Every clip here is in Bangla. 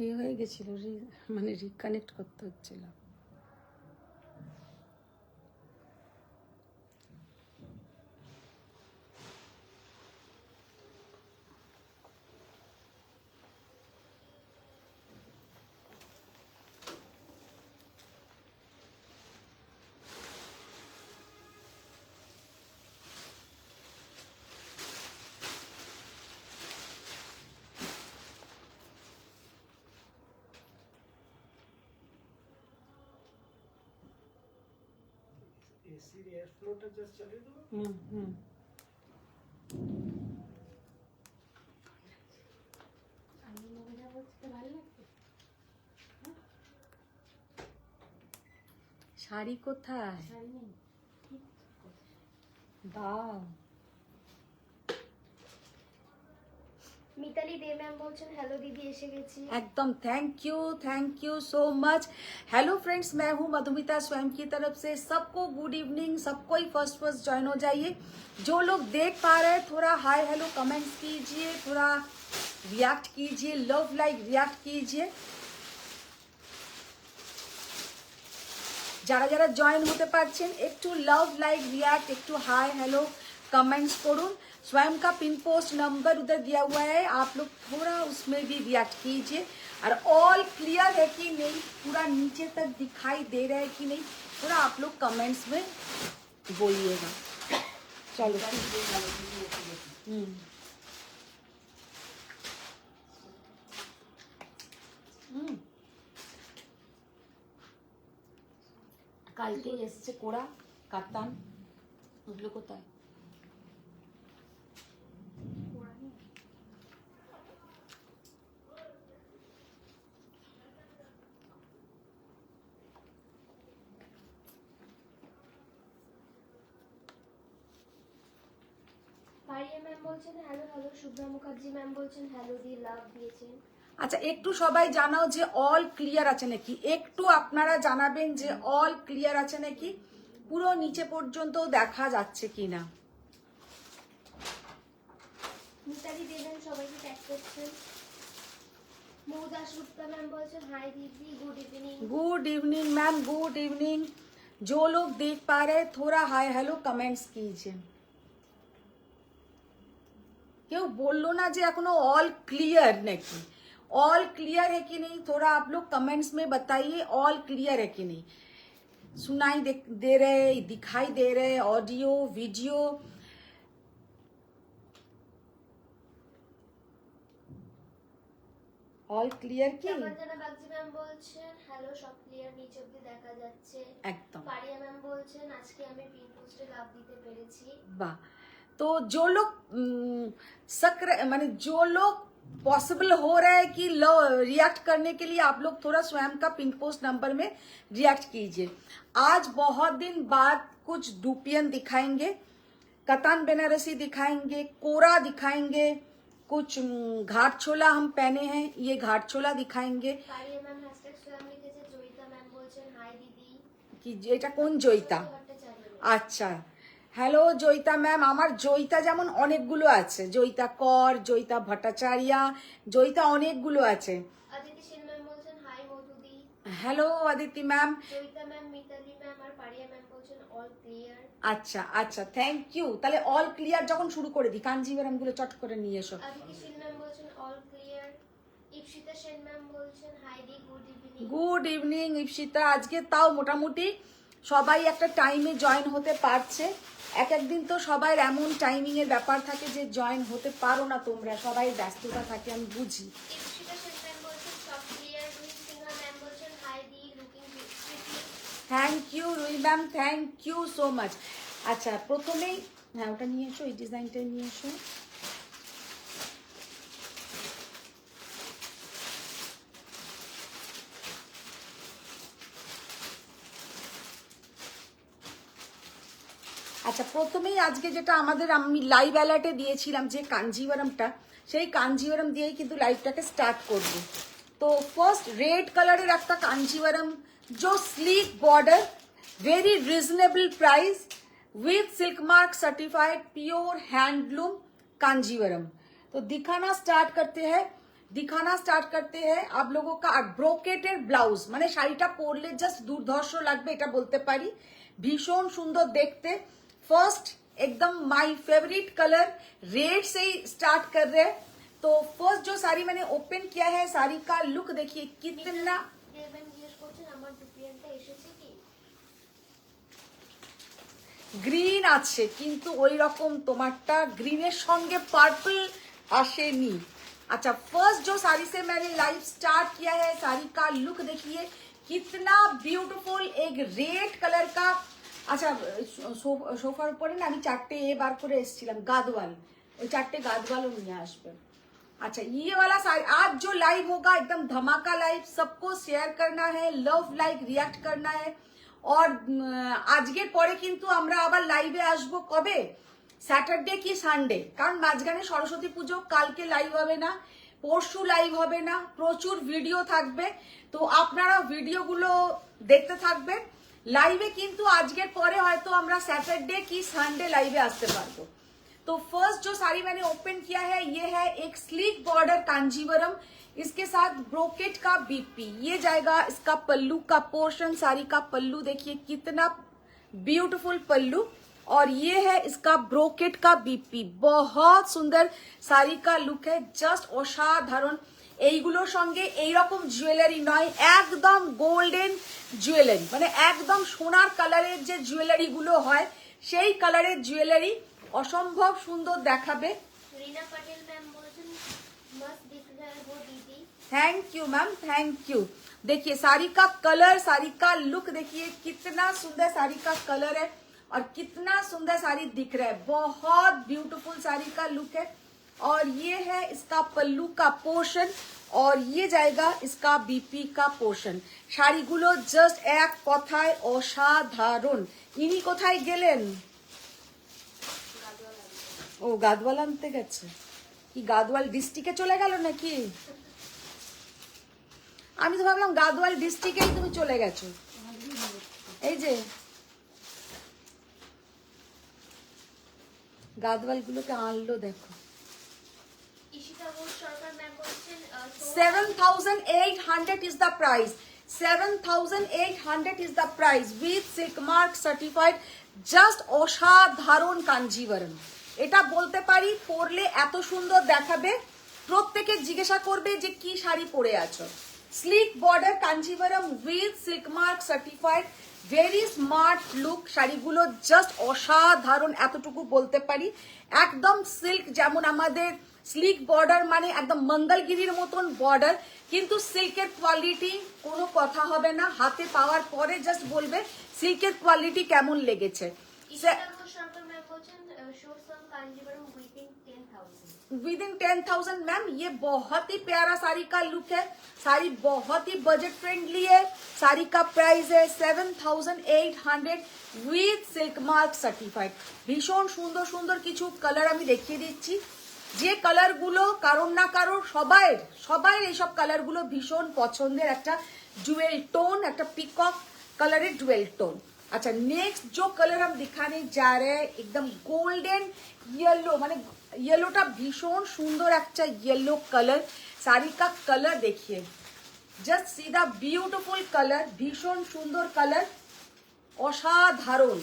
ইয়ে হয়ে গেছিল, মানে রিকানেক্ট করতে হচ্ছিল। এসির এয়ার ফ্লোটা জাস্ট চালিয়ে দেবো। শাড়ি কোথায়? দাও। মিতালি দে ম্যাম বলছেন हेलो दीदी এসে গেছি। एकदम thank you so much. Hello friends, मैं हूं मधुमिता स्वयं की तरफ से सबको गुड इवनिंग। सबको ही फर्स्ट ज्वाइन हो जाइए। जो लोग देख पा रहे हैं थोड़ा हाय हेलो कमेंट्स कीजिए, थोड़ा रिएक्ट कीजिए, लव लाइक रिएक्ट कीजिए। যারা যারা জয়েন হতে পারছেন একটু লাভ লাইক रिएक्ट, একটু हाय हेलो कमेंट्स करूँ। स्वयं का पिन पोस्ट नंबर उधर दिया हुआ है, आप लोग थोड़ा उसमें भी रिएक्ट कीजिए। और ऑल क्लियर है कि नहीं, पूरा नीचे तक दिखाई दे रहा है कि नहीं, थोड़ा आप लोग कमेंट्स में बोलिएगा। चलो কালকে এসছে কোড়া কাতান, ওগুলো কোথায়? পারিয়া ম্যাম বলছেন hello hello. Shubhra Mukherjee ma'am বলছেন হ্যালো দিয়ে লাভ দিয়েছেন। আচ্ছা, একটু সবাই জানাও যে অল ক্লিয়ার আছে নাকি, একটু আপনারা জানাবেন যে অল ক্লিয়ার আছে নাকি, পুরো নিচে পর্যন্ত দেখা যাচ্ছে কিনা। মিতালি দেবেন সবাইকে ট্যাগ করছেন। মৌদাস গুপ্তা ম্যাম বলছেন হাই দিদি good evening. Good evening ma'am, good evening. जो लोग देख पा रहे हैं थोड़ा हाय हेलो कमेंट्स कीजिए। কেউ বললো না যে এখনো ऑल क्लियर নাকি, ऑल क्लियर है कि नहीं, थोड़ा आप लोग कमेंट्स में बताइए ऑल क्लियर है कि नहीं। सुनाई दे रहे, दिखाई दे रहे, ऑडियो वीडियो ऑल क्लियर কি? তপঞ্জনা বাগচি ম্যাম বলছেন হ্যালো সব ক্লিয়ার, নিচে অবধি দেখা যাচ্ছে একদম। পারিয়া ম্যাম বলছেন আজকে আমি পিন পোস্টে লাভ দিতে পেরেছি। वाह। तो जो लोग माने जो लोग पॉसिबल हो रहा है कि रिएक्ट करने के लिए आप लोग थोड़ा स्वयं का पिन पोस्ट नंबर में रिएक्ट कीजिए। आज बहुत दिन बाद कुछ डुपियन दिखाएंगे, कतान बनारसी दिखाएंगे, कोरा दिखाएंगे, कुछ घाट छोला हम पहने हैं, ये घाट छोला दिखाएंगे। পারিয়া ম্যাম হ্যাশট্যাগ स्वयं লিখেছে। জয়িতা ম্যাম বলছেন হাই দিদি। कि এটা কোন জয়িতা? আচ্ছা, হ্যালো জয়িতা ম্যাম। আমার জয়িতা যেমন অনেকগুলো আছে, জয়িতা কর, জয়িতা ভট্টাচার্য, জয়িতা অনেকগুলো আছে। অদিতি সেন ম্যাম বলছেন হাই মধুদি। Hello Aditi ma'am. Joyita ma'am, Mitali ma'am আর পারিয়া ম্যাম বলছেন অল ক্লিয়ার। আচ্ছা আচ্ছা, থ্যাংক ইউ। তাহলে অল ক্লিয়ার যখন শুরু করে দিই, কাঞ্জিভারাম গুলো চট করে নিয়ে এসো। অদিতি সেন ম্যাম বলছেন all clear. Ipsita Sen ma'am বলছেন হাই দি good evening. Good evening Ipsita. আজকে তাও মোটামুটি সবাই একটা টাইমে জয়েন হতে পারছে। এক একদিন তো সবাই এমন টাইমিং এর ব্যাপার থাকে যে জয়েন হতে পারো না তোমরা, সবাই ব্যস্ততা থাকে, আমি বুঝি। ইপসিতা সেন ম্যাম বলছেন সব ক্লিয়ার। রুহি সিনহা ম্যাম বলছেন হাই দি looking pretty. Thank you Rui ma'am, thank you so much. আচ্ছা, প্রথমেই হ্যাঁ ওটা নিয়ে এসো, এই ডিজাইনটা নিয়ে এসো। আচ্ছা, প্রথমেই আজকে যেটা আমাদের আমি লাইভ অ্যালার্টে দিয়েছিলাম যে কাঞ্জিভারামটা, সেই কাঞ্জিভারাম দিয়েই কিন্তু লাইভটাকে স্টার্ট করব। তো ফার্স্ট রেড কালারের একটা কাঞ্জিভারাম, जो sleek border, very reasonable price, with silk mark certified pure handloom Kanjeevaram. तो दिखाना स्टार्ट करते हैं। दिखाना स्टार्ट करते हैं आप लोगों का। আর ব্রোকেটের ব্লাউজ মানে শাড়িটা পরলে জাস্ট দুর্ধর্ষ লাগবে, এটা বলতে পারি। ভীষণ সুন্দর দেখতে। फर्स्ट एकदम माय फेवरेट कलर रेड से ही स्टार्ट कर रहे हैं। तो फर्स्ट जो साड़ी मैंने ओपन किया है, साड़ी का लुक देखिए कितना দেবেন জিজ্ঞেস করছেন আমার ডুপ্লিকেটটা এসেছে কি? গ্রিন আছে, কিন্তু ওই রকম তোমারটা গ্রিনের সঙ্গে পার্পল আসেনি। अच्छा, फर्स्ट जो साड़ी से मैंने लाइव स्टार्ट किया है, साड़ी का लुक देखिए कितना ब्यूटीफुल, एक रेड कलर का। अच्छा, সোফার উপরে না আমি চারটে বার করে এসেছিলাম গাদওয়াল, ওই চারটে গাদওয়ালও নিয়ে আসবেন। अच्छा, ये वाला साड़ी आज जो लाइव होगा एकदम धमाका लाइव, सबको शेयर करना है, लव लाइक रिएक्ट करना है। और আজকের পরে কিন্তু আমরা আবার লাইভে আসবো কবে, স্যাটারডে কি সানডে, কারণ মাঝখানে সরস্বতী পুজো, কালকে লাইভ হবে না, পরশু লাইভ হবে না, প্রচুর ভিডিও থাকবে। তো আপনারা ভিডিওগুলো দেখতে থাকবেন। লাইভে কিন্তু আজকের পরে হয়তো আমরা স্যাটারডে কি সানডে লাইভে আসতে পারবো। तो फर्स्ट जो साड़ी मैंने ओपन किया है ये है एक स्लीक बॉर्डर कांजीवरम, इसके साथ ब्रोकेट का बीपी। ये जाएगा इसका पल्लू का पोर्शन, साड़ी का पल्लू देखिए कितना ब्यूटीफुल पल्लू, और ये है इसका ब्रोकेट का बीपी। बहुत सुंदर साड़ी का लुक है, जस्ट असाधारण। এইগুলোর সঙ্গে এইরকম জুয়েলারি নয়, একদম গোল্ডেন জুয়েলারি, মানে একদম সোনার কালারের যে জুয়েলারি গুলো হয় সেই কালারের জুয়েলারি অসম্ভব সুন্দর দেখাবে। रीना पटेल मैम बोलছেন मस्त दिख रहा है वो दीदी। Thank you ma'am, thank you. देखिए साड़ी का कलर, साड़ी का लुक देखिए कितना सुंदर साड़ी का कलर है और कितना सुंदर साड़ी दिख रहा है, बहुत ब्यूटीफुल साड़ी का लुक है। और ये है इसका पल्लू का पोर्शन और ये जाएगा इसका बीपी का पोर्शन। শাড়িগুলো জাস্ট এক কথায় অসাধারণ। ইনি কোথায় গেলেন? ও গাদওয়াল আনতে গেছে, কি গাদওয়াল ডিস্ট্রিক্টে চলে গেল নাকি? আমি তো ভাবলাম গাদওয়াল ডিস্ট্রিক্টেই তুমি চলে গেছো। এই যে গাদওয়াল গুলোকে আনলো দেখো। ঈশিতা ঘোষ সরকার ম্যাম বলছেন 7,800 is the price, 7,800 is the price with silk mark certified, just অসাধারণ কাঞ্জিভারম। এটা বলতে পারি পরলে এত সুন্দর দেখাবে, প্রত্যেকে জিজ্ঞাসা করবে যে কি শাড়ি পরে আছো। Slick border Kanjivaram with silk mark certified, very smart look. শাড়িগুলো জাস্ট অসাধারণ, এতটুকু বলতে পারি। একদম সিল্ক, যেমন আমাদের স্লিক বর্ডার মানে একদম মঙ্গলগিরির মতন বর্ডার, কিন্তু সিল্কের কোয়ালিটি কোনো কথা হবে না, হাতে পাওয়ার পরে জাস্ট বলবে সিল্কের কোয়ালিটি কেমন লেগেছে। ঈশিতা ঘোষ সরকার ম্যাম বলছেন শো সাম কাঞ্জিভারম উইদিন 10,000। विदिन 10,000 मैम, ये बहुत ही प्यारा साड़ी का लुक है, साड़ी बहुत ही बजट फ्रेंडली है। साड़ी का प्राइस है 7,800 উইথ সিল্ক মার্ক সার্টিফাইড। ভীষণ সুন্দর সুন্দর কিছু কালার আমি দেখিয়ে দিচ্ছি, যে কালারগুলো কারোর না কারোর সবাই এইসব কালারগুলো ভীষণ পছন্দের। একটা ডুয়েল টোন, একটা পিকক कलर डुअल टोन। अच्छा, नेक्स्ट जो कलर हम दिखाने जा रहे हैं एकदम गोल्डन येलो, माने येलोटा भीषण सुंदर একটা येलो कलर। साड़ी का कलर देखिए, जस्ट सीधा ब्यूटीफुल कलर, भीषण सुंदर कलर, असाधारण।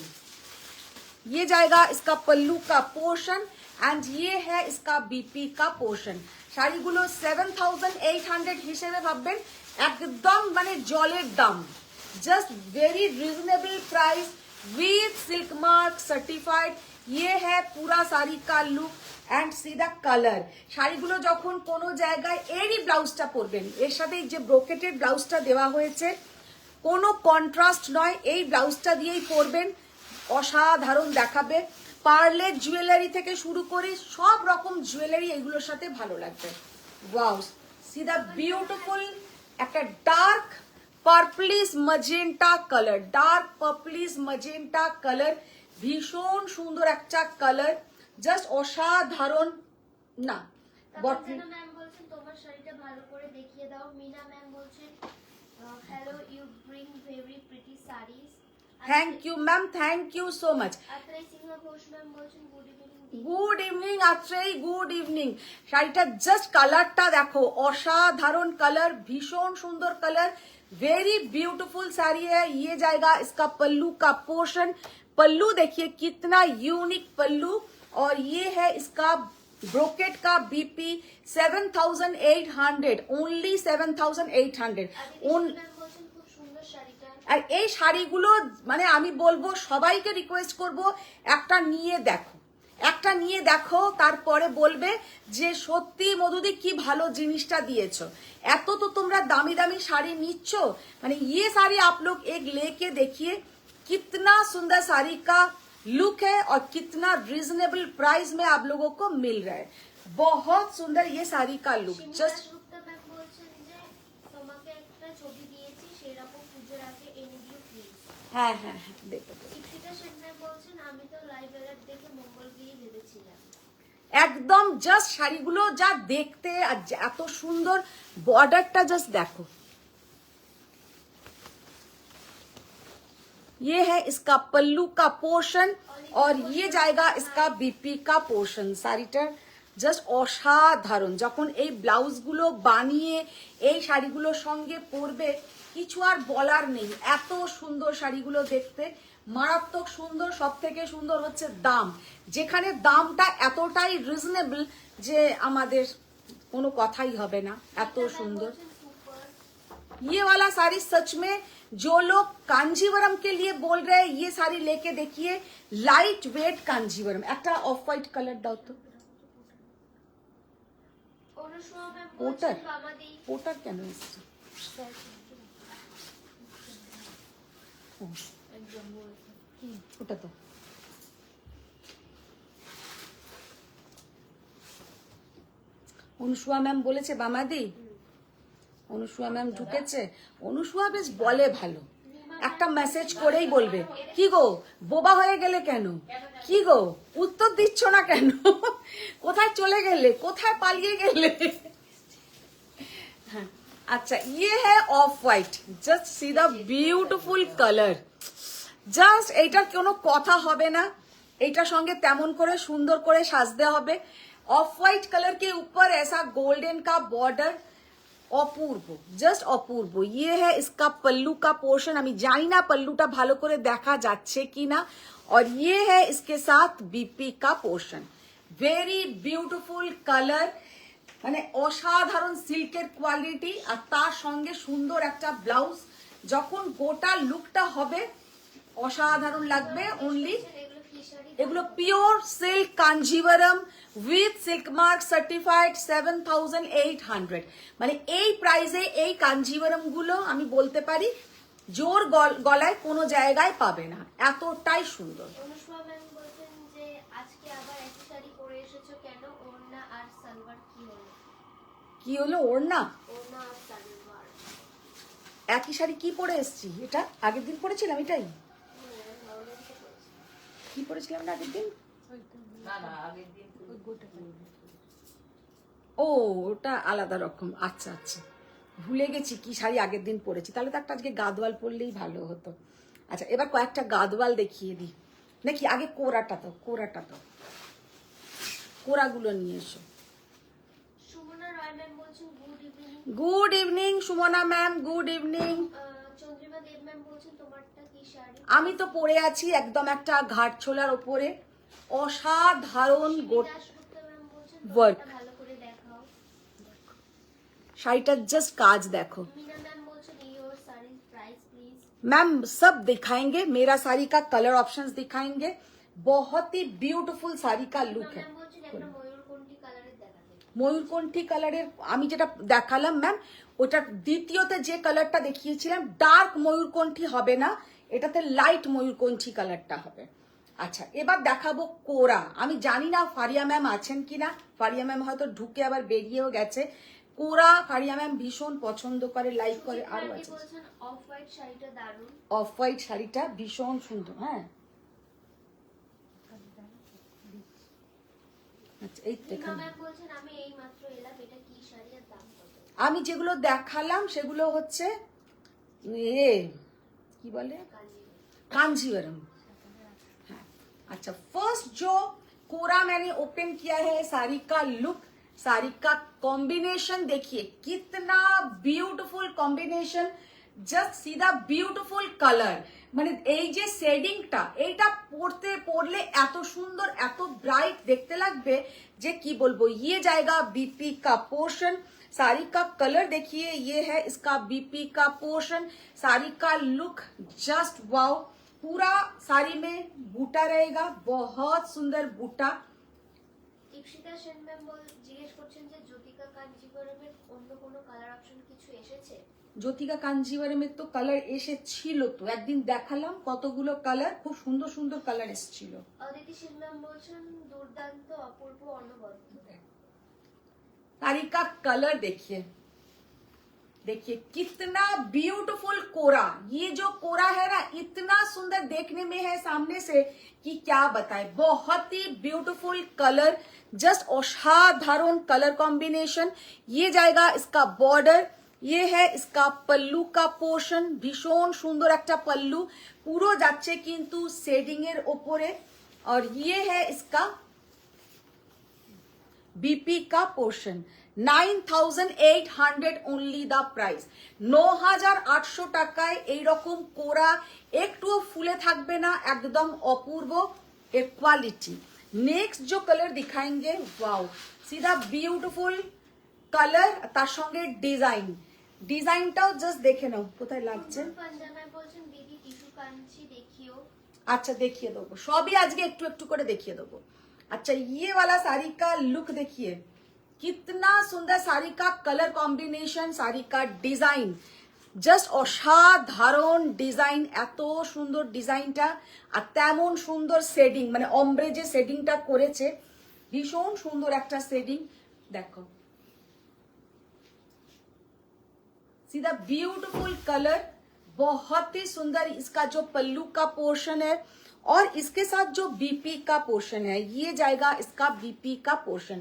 ये जाएगा इसका पल्लू का पोर्शन एंड ये है इसका बीपी का पोर्शन। শাড়িগুলো 7,800 হিসেবে ভাববেন, একদম মানে জলের দাম, just very reasonable price with silk mark certified. ये है पूरा साड़ी का लुक एंड सीधा कलर। শাড়িগুলো যখন কোনো জায়গায় এরই ব্লাউজটা পরবেন, এর সাথে যে ব্রোকেটেড ব্লাউজটা দেওয়া হয়েছে, কোনো কন্ট্রাস্ট নয়, এই ব্লাউজটা দিয়েই পরবেন, অসাধারণ দেখাবে। পার্লের জুয়েলারি থেকে শুরু করে সব রকম জুয়েলারি এগুলোর সাথে ভালো লাগবে। ওয়াও, সি দা বিউটিফুল একটা dark purplish magenta colour, dark purplish magenta colour, ভীষণ সুন্দর একটা কালার, জাস্ট অসাধারণ। না তাপসনা ম্যাম বলছেন তোমার শাড়িটা ভালো করে দেখিয়ে দাও। মিনা ম্যাম বলছেন hello, you bring very pretty saris. Thank you ma'am, thank you so much. Atrai Singh Ghosh ma'am বলছেন good evening good evening Atrai, good evening. শাড়িটা জাস্ট কালারটা দেখো, অসাধারণ কালার, ভীষণ সুন্দর কালার, वेरी ब्यूटीफुल साड़ी है। ये जाएगा इसका पल्लू का पोर्शन, पल्लू देखिए कितना यूनिक पल्लू, और ये है इसका ब्रोकेट का बीपी 7800, ओनली 7800। ম্যাম বলছেন খুব সুন্দর শাড়িটা। আর এই শাড়িগুলো মানে আমি বলবো সবাইকে রিকোয়েস্ট করব একটা নিয়ে দেখো, একটা নিয়ে দেখো, তারপরে বলবে যে সত্যি মধুদি কি ভালো জিনিসটা দিয়েছো। এত তো তোমরা দামি দামি শাড়ি নিচ্ছ, মানে ये साड़ी आप लोग एक लेके देखिए कितना सुंदर साड़ी का लुक है और कितना रीजनेबल प्राइस में आप लोगों को मिल रहा है। बहुत सुंदर ये साड़ी का लुक। जस्ट দাশগুপ্তা ম্যাম বলছেন যে তোমাকে একটা ছবি দিয়েছি সেরকম পুজোর আগে এনে দিও প্লিজ। হ্যাঁ হ্যাঁ হ্যাঁ দেখো তো। দীপিকা সেন ম্যাম বলছেন আমি তো লাইভ অ্যালার্ট দেখে মঙ্গলগিরি ভেবেছিলাম। একদম জাস্ট শাড়িগুলো যা দেখতে আর এত সুন্দর বর্ডারটা জাস্ট দেখো। ये है इसका पल्लू का पोर्शन और ये जाएगा इसका बीपी का पोर्शन। শাড়িটার জাস্ট অসাধারণ। যখন এই ব্লাউজগুলো বানিয়ে এই শাড়িগুলোর সঙ্গে পরবে কিছু আর বলার নেই, এত সুন্দর শাড়িগুলো দেখতে, মারাত্মক সুন্দর। সব থেকে সুন্দর হচ্ছে দাম, যেখানে দামটা এতটাই রিজনেবল যে আমাদের কোনো কথাই হবে না, এত সুন্দর। ये वाला साड़ी सच में जो लोग कांजीवरम के लिए बोल रहे हैं ये साड़ी लेके देखिए, लाइट वेट कांजीवरम। একটা অফ হোয়াইট কালার দাও তো। অনুষ্মা ম্যাম পোটার বলছেন বামাদি পোটার কেন এসছে? ও, ওটা তো অনুসুয়া ম্যাম বলেছে বামাদি, অনুসুয়া ম্যাম ঢুকেছে। অনুসুয়া বেশ বলে ভালো, একটা মেসেজ করেই বলবে কি গো বোবা হয়ে গেলে কেন, কি গো উত্তর দিচ্ছ না কেন, কোথায় চলে গেলে, কোথায় পালিয়ে গেলে। হ্যাঁ আচ্ছা, ये है off white, just see the beautiful colour. Just এইটার কোনো কথা হবে না, এইটার সঙ্গে তেমন করে সুন্দর করে সাজতে হবে। ऑफ व्हाइट कलर के ऊपर ऐसा गोल्डन का बॉर्डर, অপূর্ব, জাস্ট অপূর্ব। ये है इसका पल्लू का पोर्शन, আমি জানি না পল্লুটা ভালো করে দেখা যাচ্ছে কিনা, और ये है इसके साथ बीपी का पोर्शन। वेरी ब्यूटीफुल কালার, মানে অসাধারণ সিল্কের কোয়ালিটি, আর তার সঙ্গে সুন্দর একটা ব্লাউজ। যখন গোটা লুকটা হবে অসাধারণ লাগবে। অনলি এগুলো কি শাড়ি? এগুলো pure silk Kanjivaram with silk mark certified 7800। মানে এই প্রাইসে এই কাঞ্জিভারম গুলো আমি বলতে পারি জোর গলায় কোনো জায়গায় পাবে না, এতটাই সুন্দর। অনুষ্মা ম্যাম বলছেন যে আজকে আবার একই শাড়ি পরে এসেছো কেন? ওড়না আর সালোয়ার কি হলো? কি হলো ওড়না? ওড়না আর সালোয়ার একই শাড়ি কি পরে এসছি? এটা আগের দিন পরেছিলাম, এটাই কি পরেছিলাম না আগের দিন? ও ওটা আলাদা রকম। আচ্ছা আচ্ছা, ভুলে গেছি কি শাড়ি আগের দিন পরেছি। তাহলে তো একটা আজকে গাদওয়াল পরলেই ভালো হতো। আচ্ছা এবার কয়েকটা গাদওয়াল দেখিয়ে দিই নাকি? আগে কোরাটা তো, কোরাগুলো নিয়ে এসো। সুমনা রয় ম্যাম বলছেন good evening. Good evening Sumana ma'am, good evening. Chandrima Deb ma'am বলছেন তোমারটা কি শাড়ি? আমি তো পরে আছি একদম একটা ঘাট ছোলার ওপরে, অসাধারণ দাশগুপ্তা ম্যাম বলছেন work। তোমারটা ভালো করে দেখাও। শাড়িটার জাস্ট কাজ দেখো। मीना मैम बोलছেন your sari price please. Ma'am सब दिखाएंगे, मेरा साड़ी का कलर ऑप्शंस दिखाएंगे। बहुत ही ब्यूटीफुल साड़ी का लुक है। ম্যাম বলছেন একটা ময়ূরকণ্ঠী কালারের দেখাতে। ময়ূরকণ্ঠী কালারের আমি যেটা দেখালাম ম্যাম, ওটা দ্বিতীয়তে যে কালারটা দেখিয়েছিলাম ডার্ক ময়ূরকণ্ঠী হবে না, এটাতে লাইট ময়ূরকণ্ঠী কালারটা হবে। আচ্ছা এবার দেখাবো কোরা। আমি জানি না ফারিয়া ম্যাম আছেন কিনা, ফারিয়া ম্যাম হয়তো ঢুকে আবার বেরিয়েও গেছে। কোরা ফারিয়া ম্যাম ভীষণ পছন্দ করে, লাইক করে। আরো আপনি আছে বলছেন অফ হোয়াইট শাড়িটা দারুণ। অফ হোয়াইট শাড়িটা ভীষণ সুন্দর। হ্যাঁ আচ্ছা এই मीना দেখুন, मैम বলছেন আমি এই মাত্র এলাম, এটা কি শাড়ি আর দাম কত? আমি যেগুলো দেখালাম সেগুলো হচ্ছে এ কি বলে কাঞ্জিভরম। कांजीवरम। हाँ अच्छा, फर्स्ट जो कोरा मैंने ओपन किया है, साड़ी का लुक, साड़ी का कॉम्बिनेशन देखिए कितना beautiful combination, just see the beautiful colour, মানে এই যে শেডিংটা এইটা পরলে এত সুন্দর এত ব্রাইট দেখতে লাগবে যে কি বলবো। ये जाएगा बीपी का पोर्शन, साड़ी का कलर देखिए ये है इसका बीपी का पोर्शन, साड़ी का लुक जस्ट वाओ, पूरा साड़ी में बूटा रहेगा, बहुत सुंदर बूटा। ইপসিতা সেন ম্যাম জিজ্ঞেস করছেন যে জ্যোতিকা কাঞ্জিবরমের অন্য কোনো কালার অপশন কিছু এসেছে? জ্যোতিকা কাঞ্জিভারমের তো কালার এসেছিল, তো একদিন দেখালাম কতগুলো কালার, খুব সুন্দর সুন্দর কালার এসেছিল। অদিতি সেন ম্যাম বলছেন দুর্দান্ত অপূর্ব অনবদ্য। साड़ी का कलर देखिए, देखिए कितना ब्यूटीफुल कोरा, ये जो कोरा है ना इतना सुंदर देखने में है सामने से कि क्या बताए, बहुत ही ब्यूटीफुल कलर, जस्ट असाधारण कलर कॉम्बिनेशन। ये जाएगा इसका बॉर्डर, ये है इसका पल्लू का पोर्शन, भीषण सुंदर একটা पल्लू, পুরো যাচ্ছে কিন্তু শেডিং এর উপরে, और ये है इसका बीपी का पोर्शन। 9,800 ओनली द प्राइस, 9,800 টাকায় এইরকম কোরা একটুও ফুলে থাকবে না, একদম অপূর্ব এর কোয়ালিটি। নেক্সট जो कलर दिखाएंगे, वाओ सीधा ब्यूटीफुल কালার, তার সঙ্গে ডিজাইনটাও জাস্ট দেখে নাও কোথায় লাগছে। পাঞ্জামায় বলছেন দিদি টিস্যু কাঞ্চি দেখিও। अच्छा देखिए देबो, সবই আজকে একটু একটু করে দেখিয়ে দেবো। अच्छा ये वाला साड़ी का लुक देखिए, कितना सुंदर साड़ी का कलर कॉम्बिनेशन, साड़ी का डिजाइन জাস্ট অসাধারণ ডিজাইন, এত সুন্দর ডিজাইনটা, আর তেমন সুন্দর শেডিং, মানে অম্ব্রে যে শেডিংটা করেছে ভীষণ সুন্দর একটা শেডিং। দেখো सीधा ब्यूटीफुल कलर, बहुत ही सुंदर इसका जो पल्लू का पोर्शन है, और इसके साथ जो बीपी का पोर्शन है ये जाएगा इसका बीपी का portion.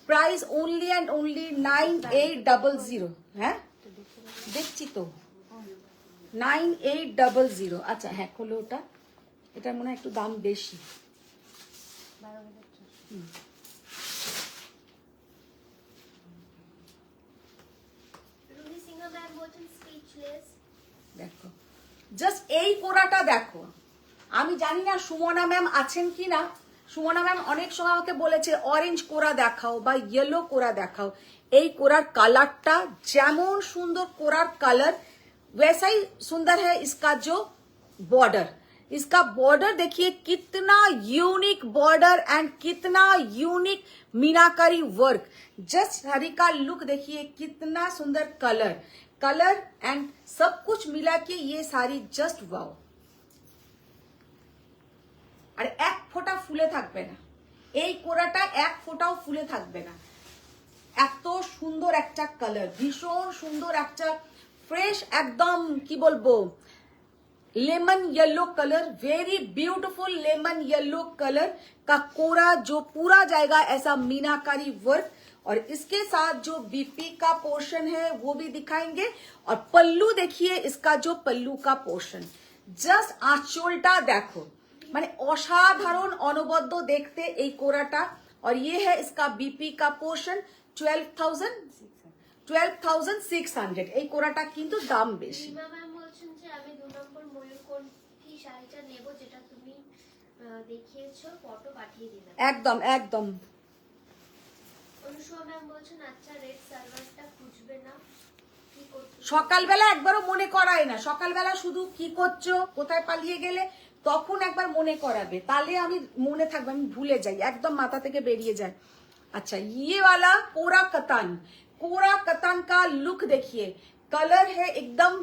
Price only and only 9800 है, দেখছি তো 9800। আচ্ছা হ্যাঁ খোলো ওটা, এটার মনে হয় একটু দাম বেশি। রুহি সিংহ ম্যাম বলছেন স্পিচলেস। দেখো জাস্ট এই কোরাটা দেখো, আমি জানি না সুমনা ম্যাম আছেন কি না, সুমনা ম্যাম অনেক সময় আমাকে বলেছে অরেঞ্জ কোরা দেখাও বা ইয়েলো কোরা দেখাও। এই কোরার কালারটা যেমন সুন্দর কোরার কালার, वैसा ही सुंदर है इसका जो बॉर्डर, इसका बॉर्डर देखिए कितना यूनिक बॉर्डर एंड कितना यूनिक मीनाकारी वर्क। जस्ट साड़ी का लुक देखिए कितना सुंदर कलर एंड सब कुछ मिला के ये साड़ी जस्ट वाओ। আর এক ফোঁটা ফুলে থাকবে না, এই কোরাটা এক ফোঁটাও ফুলে থাকবে না, এত সুন্দর একটা কালার, ভীষণ সুন্দর একটা फ्रेश एकदम की बोलबो lemon yellow colour, very beautiful lemon yellow colour का कोरा जो पूरा जाएगा ऐसा मीनाकारी वर्क, और इसके साथ जो बीपी का पोर्शन है वो भी दिखाएंगे। और पल्लू देखिए इसका जो पल्लू का पोर्शन, जस्ट आंचलटा देखो, माने असाधारण अनबद्ध देखते এই কোরাটা। और ये है इसका बीपी का पोर्शन 12,600। এই কোরাটা কিন্তু দাম বেশি। রিমা ম্যাম বলছেন যে আমি 2 নম্বর ময়ূরকণ্ঠী শাড়িটা নেব যেটা তুমি দেখিয়েছো, ফটো পাঠিয়ে দিলাম। একদম একদম। অনুষ্কা ম্যাম বলছেন আচ্ছা রেড সালোয়ারটা খুঁজবে না, কি করছো? সকালবেলা একবারও মনে করায় না, সকালবেলা শুধু কি করছো কোথায় পালিয়ে গেলে তখন একবার মনে করাবে, তাহলে আমি মনে থাকবে, আমি ভুলে যাই, একদম মাথা থেকে বেরিয়ে যায়। अच्छा ये वाला कोरा कतान का लुक देखिए, कलर है एकदम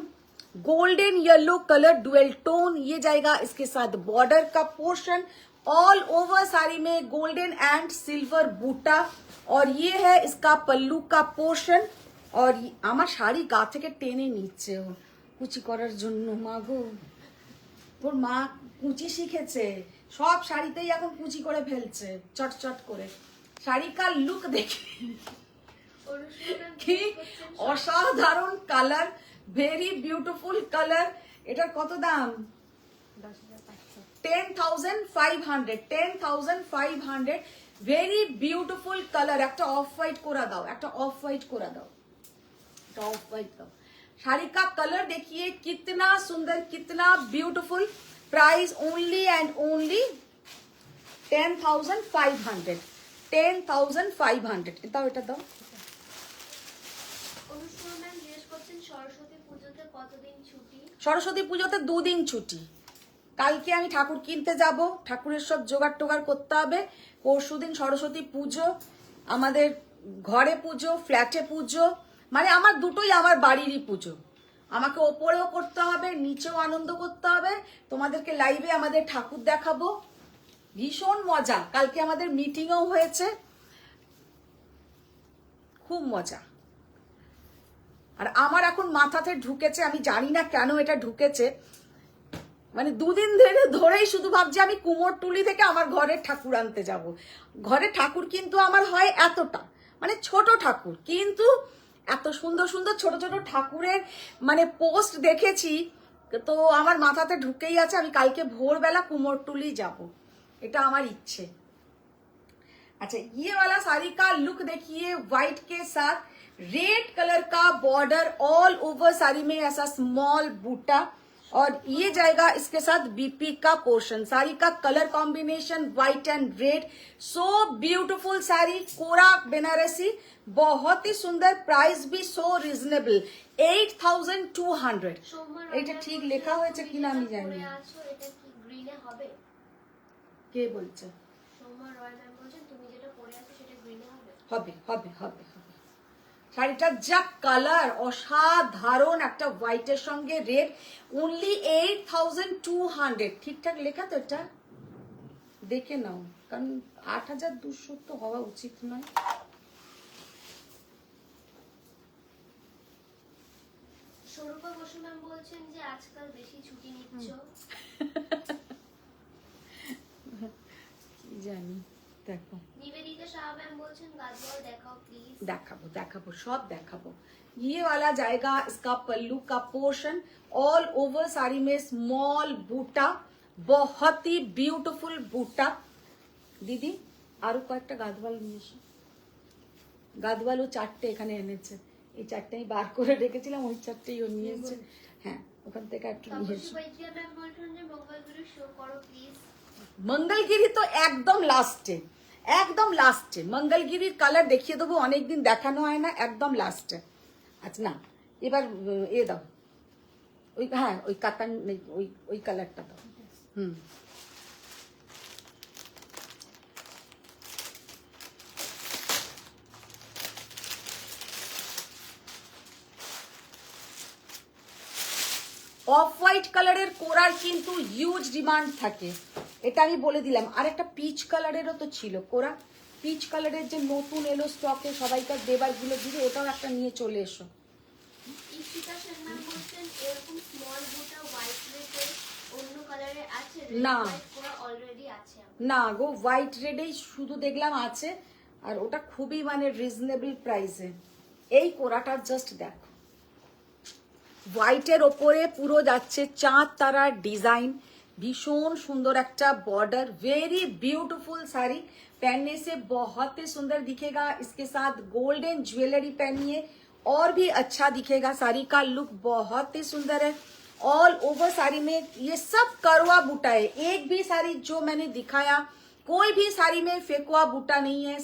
golden yellow colour, dual tone. ये जाएगा इसके साथ बॉर्डर का पोर्शन, ऑल ओवर साड़ी में गोल्डन एंड सिल्वर बूटा, और ये है इसका पल्लू का पोर्शन। और আমার শাড়ি গা থেকে টেনে নিচ্ছে ও কুচি করার জন্য। মা গো, তোর মা কুচি শিখেছে, সব শাড়িতেই এখন কুচি করে ফেলছে চটচট করে। শাড়ি কা লুক দেখে কি অসাধারণ কালার, ভেরি বিউটিফুল কালার। এটার কত দাম? 10,500 10,500 ভেরি বিউটিফুল কালার। একটা অফ হোয়াইট করে দাও, একটা অফ হোয়াইট করে দাও, একটা অফ হোয়াইট দাও। শাড়ি का कलर देखिए कितना सुंदर, कितना beautiful. Price only and only 10,500 10,500। দাও এটা দাও। অনুষ্কা ম্যাম জিজ্ঞেস করছেন সরস্বতী পুজোতে কতদিন ছুটি? সরস্বতী পুজোতে 2 দিন ছুটি। কালকে আমি ঠাকুর কিনতে যাব, ঠাকুরের সব জোগাড় টোগাড় করতে হবে। পরশুদিন সরস্বতী পুজো, আমাদের ঘরে পুজো, ফ্ল্যাটে পুজো, মানে আমার দুটোই আমার বাড়িরই পুজো। আমাকে ওপরেও করতে হবে, নিচেও আনন্দ করতে হবে। তোমাদেরকে লাইভে আমাদের ঠাকুর দেখাবো, ভীষণ মজা। কালকে আমাদের মিটিংও হয়েছে, খুব মজা। আর আমার এখন মাথাতে ঢুকেছে, আমি জানি না কেন এটা ঢুকেছে, মানে 2 দিন ধরেই শুধু ভাবছি আমি কুমোরটুলি থেকে আমার ঘরের ঠাকুর আনতে যাব। ঘরের ঠাকুর কিন্তু আমার হয় এতটা, মানে ছোট ঠাকুর, কিন্তু এত সুন্দর সুন্দর ছোট ছোট ঠাকুরের মানে পোস্ট দেখেছি, তো আমার মাথাতে ঢুকেই আছে আমি কালকে ভোরবেলা কুমোরটুলি যাব, এটা আমার ইচ্ছে। अच्छा, ये वाला साड़ी का लुक देखिए, व्हाइट के साथ रेड कलर का बॉर्डर, ऑल ओवर साड़ी में ऐसा स्मॉल बूटा, और ये जाएगा इसके साथ बीपी का पोर्शन। साड़ी का colour combination white and red, so beautiful sari, कोरा बनारसी, बहुत ही सुंदर। प्राइस भी सो रिजनेबल, 8,200। এটা ঠিক লেখা হয়েছে কিনা আমি জানি না। এটা কি গ্রিনে হবে? কে বলছে? সোমবার রয় ম্যাম বলছেন তুমি যেটা পরে আছো সেটা গ্রিনে হবে? হবে হবে হবে হবে। শাড়িটার যা কালার, অসাধারণ, একটা হোয়াইটের সঙ্গে রেড, অনলি 8,200। ঠিকঠাক লেখা তো? এটা দেখে নাও, কারণ 8,200 তো হওয়া উচিত নয়। স্বরূপা বসু ম্যাম বলছেন যে আজকাল বেশি ছুটি নিচ্ছ। কি জানি, দেখো। নিবেদিতা শাহ ম্যাম বলছেন গাজওয়াল দেখাও প্লিজ। দেখাবো দেখাবো, সব দেখাবো। ये वाला जाएगा इसका पल्लू का पोर्शन, ऑल ओवर साड़ी में स्मॉल बूटा, बहुत ही ब्यूटीफुल बूटा। দিদি আরো কয়েকটা গাদওয়াল নিয়ে এসো। গাদওয়াল ও 4টে এখানে এনেছে, এই 4টে আমি বার করে রেখেছিলাম, ওই 4টেই ও নিয়ে এসেছে। হ্যাঁ, ওখান থেকে একটু নিয়ে এসো। সুপাইত্রিয়া ম্যাম বলছেন যে মঙ্গলগুরু শো করো প্লিজ। মঙ্গলগিরি তো একদম লাস্টে, একদম লাস্টে মঙ্গলগিরির কালার দেখিয়ে দেবো, অনেকদিন দেখানো হয় না, একদম লাস্টে। আচ্ছা না, এবার এ দাও, ওই হ্যাঁ ওই কাতান, ওই কালারটা দাও। হুম, অফ হোয়াইট কালারের কোরার কিন্তু হিউজ ডিমান্ড থাকে, এটা আমি বলে দিলাম। আর একটা পিচ কালারেরও তো ছিল কোরা, পিচ কালারের যে নতুন এলো স্টকে, সবাইকার দেবার গুলো দিদি, ওটাও একটা নিয়ে চলে এসো। ইশিতা সেন ম্যাম বলছেন এরকম স্মল বুটা হোয়াইট রেডে অন্য কালারে আছে? না। কোরা অলরেডি আছে। না গো, হোয়াইট রেডেই শুধু দেখলাম আছে, আর ওটা খুবই মানে রিজনেবল প্রাইসে। এই কোরাটা জাস্ট দেখো, হোয়াইটের ওপরে পুরো যাচ্ছে চাঁদ তারার ডিজাইন, भीषण सुंदर একটা बॉर्डर, वेरी ब्यूटीफुल साड़ी, पहनने से बहुत ही सुंदर दिखेगा। इसके साथ गोल्डन ज्वेलरी पहनिए और भी अच्छा दिखेगा। साड़ी का लुक बहुत ही सुंदर है। ऑल ओवर साड़ी में ये सब करवा बूटा है, एक भी साड़ी जो मैंने दिखाया कोई भी साड़ी में फेकुआ बूटा नहीं है।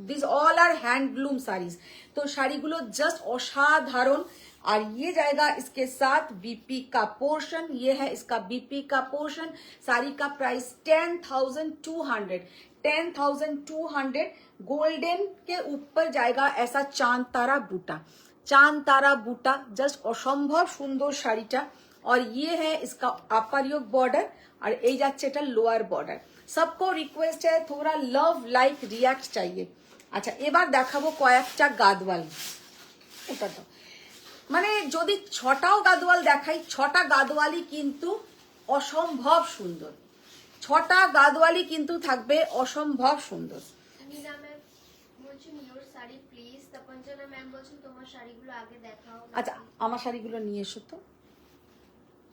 This all are handloom saris. तो শাড়িগুলো জাস্ট অসাধারণ। और ये जाएगा इसके साथ बीपी का पोर्शन, ये है इसका बीपी का पोर्शन। साड़ी का प्राइस 10,200 10,200। गोल्डन के ऊपर जाएगा ऐसा चांद तारा बूटा, चांद तारा बूटा, जस्ट असंभव सुंदर শাড়িটা। और ये है इसका अपर योक बॉर्डर, और এই যাচ্ছে এটা লোয়ার বর্ডার। सबको रिक्वेस्ट है थोड़ा लव लाइक रिएक्ट चाहिए। আচ্ছা, এবার দেখাবো কয়েকটা গাদওয়াল। ওটা তো মানে যদি 6টাও গাদওয়াল দেখাই, 6টা গাদওয়ালই কিন্তু অসম্ভব সুন্দর, 6টা গাদওয়ালই কিন্তু থাকবে অসম্ভব সুন্দর। নীলা ম্যাম বলছেন ইওর শাড়ি প্লিজ। তপঞ্জনা ম্যাম বলছেন তোমার শাড়িগুলো আগে দেখাও। আচ্ছা, আমার শাড়িগুলো নিয়ে এসো তো।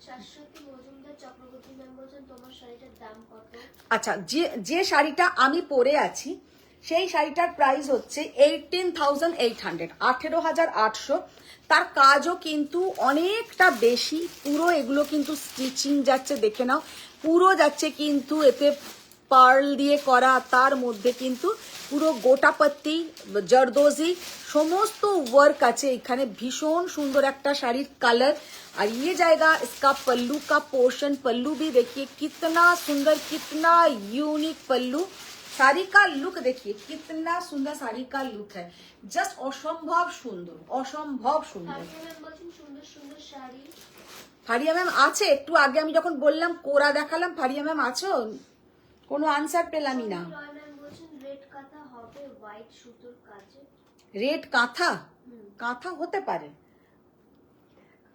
শাশ্বতী মজুমদার চক্রবর্তী ম্যাম বলছেন তোমার শাড়িটার দাম কত? আচ্ছা, যে শাড়িটা আমি পরে আছি সেই শাড়িটার প্রাইস হচ্ছে 18,800, 18,800। তার কাজও কিন্তু অনেকটা বেশি, পুরো এগুলো কিন্তু স্টিচিং যাচ্ছে, দেখে নাও, পুরো যাচ্ছে কিন্তু এতে পার্ল দিয়ে করা, তার মধ্যে কিন্তু পুরো গোটাপত্তি জরদোজি সমস্ত ওয়ার্ক আছে এখানে। ভীষণ সুন্দর একটা শাড়ির কালার। और ये जाएगा इसका पल्लू का पोर्शन। पल्लू भी देखिए कितना सुंदर, कितना यूनिक पल्लू। শাড়ি का लुक देखिए कितना सुंदर শাড়ি का लुक है, জাস্ট অসম্ভব সুন্দর, অসম্ভব সুন্দর। ফারিয়া ম্যাম বলছেন সুন্দর সুন্দর শাড়ি। ফারিয়া ম্যাম আছে, একটু আগে আমি যখন বললাম কোরা দেখালাম, ফারিয়া ম্যাম আছো? কোনো আনসার পেলামই না। রয় ম্যাম বলছেন রেড কাঁথা হবে হোয়াইট সুতোর কাজে। রেড কাঁথা, কাঁথা হতে পারে।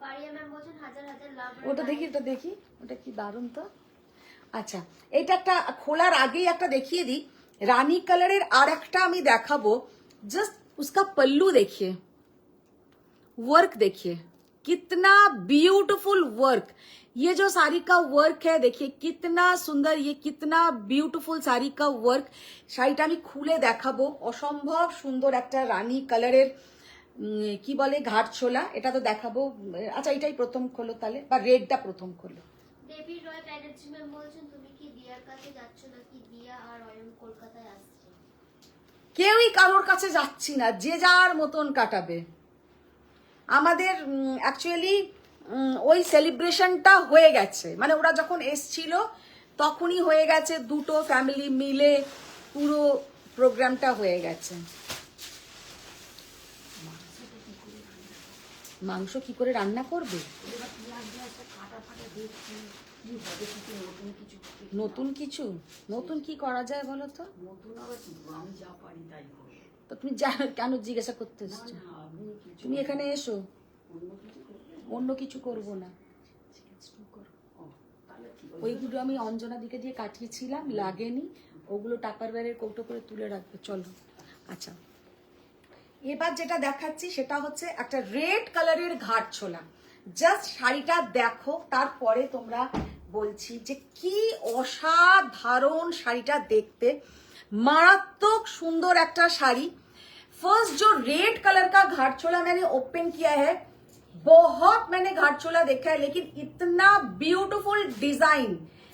ফারিয়া ম্যাম বলছেন হাজার হাজার লাভ। ওটা দেখি, ওটা দেখি, ওটা কি দারুণ তো। আচ্ছা, এটা একটা খোলার আগেই একটা দেখিয়ে দিই, রানী কালারের আর একটা আমি দেখাবো। जस्ट उसका पल्लू देखिए, वर्क देखिए कितना ब्यूटीफुल वर्क। ये जो साड़ी का वर्क है देखिए कितना सुंदर, ये कितना ब्यूटीफुल साड़ी का वर्क। শাড়িটা আমি খুলে দেখাবো, অসম্ভব সুন্দর একটা রানী কালারের কি বলে ঘাট ছোলা, এটা তো দেখাবো। আচ্ছা, এটাই প্রথম খোলো তাহলে, বা রেডটা প্রথম খোলো। দেবী রয় ব্যানার্জি ম্যাম বলছেন তুমি কি দিয়ার কাছে যাচ্ছ নাকি দিয়া আর অয়ন কলকাতায় আসছে? কেউই কারোর কাছে যাচ্ছি না, যে যার মতন কাটাবে। আমাদের অ্যাকচুয়ালি ওই সেলিব্রেশনটা হয়ে গেছে, মানে ওরা যখন এসছিল তখনই হয়ে গেছে, দুটো ফ্যামিলি মিলে পুরো প্রোগ্রামটা হয়ে গেছে। মাংস কি করে রান্না করবে? নতুন কিছু, নতুন কি করা যায় বলো তো? তো তুমি কেন জিজ্ঞাসা করতে এসছো? তুমি এখানে এসো, অন্য কিছু করব না। ওইগুলো আমি অঞ্জনা দিকে দিয়ে কাটিয়েছিলাম, লাগেনি, ওগুলো টাকার ব্যাগের কৌটো করে তুলে রাখবে। চলো, আচ্ছা, এবার যেটা দেখাচ্ছি সেটা হচ্ছে একটা রেড কালারের ঘাট ছোলা। জাস্ট শাড়িটা দেখো, তারপরে তোমরা বলছি যে কি অসাধারণ শাড়িটা দেখতে, मारात्मक सुंदर একটা শাড়ি। फर्स्ट जो रेड कलर का घाट चोला मैंने ओपन किया है, बहुत मैंने घाट चोला देखा है, लेकिन इतना ब्यूटीफुल डिजाइन,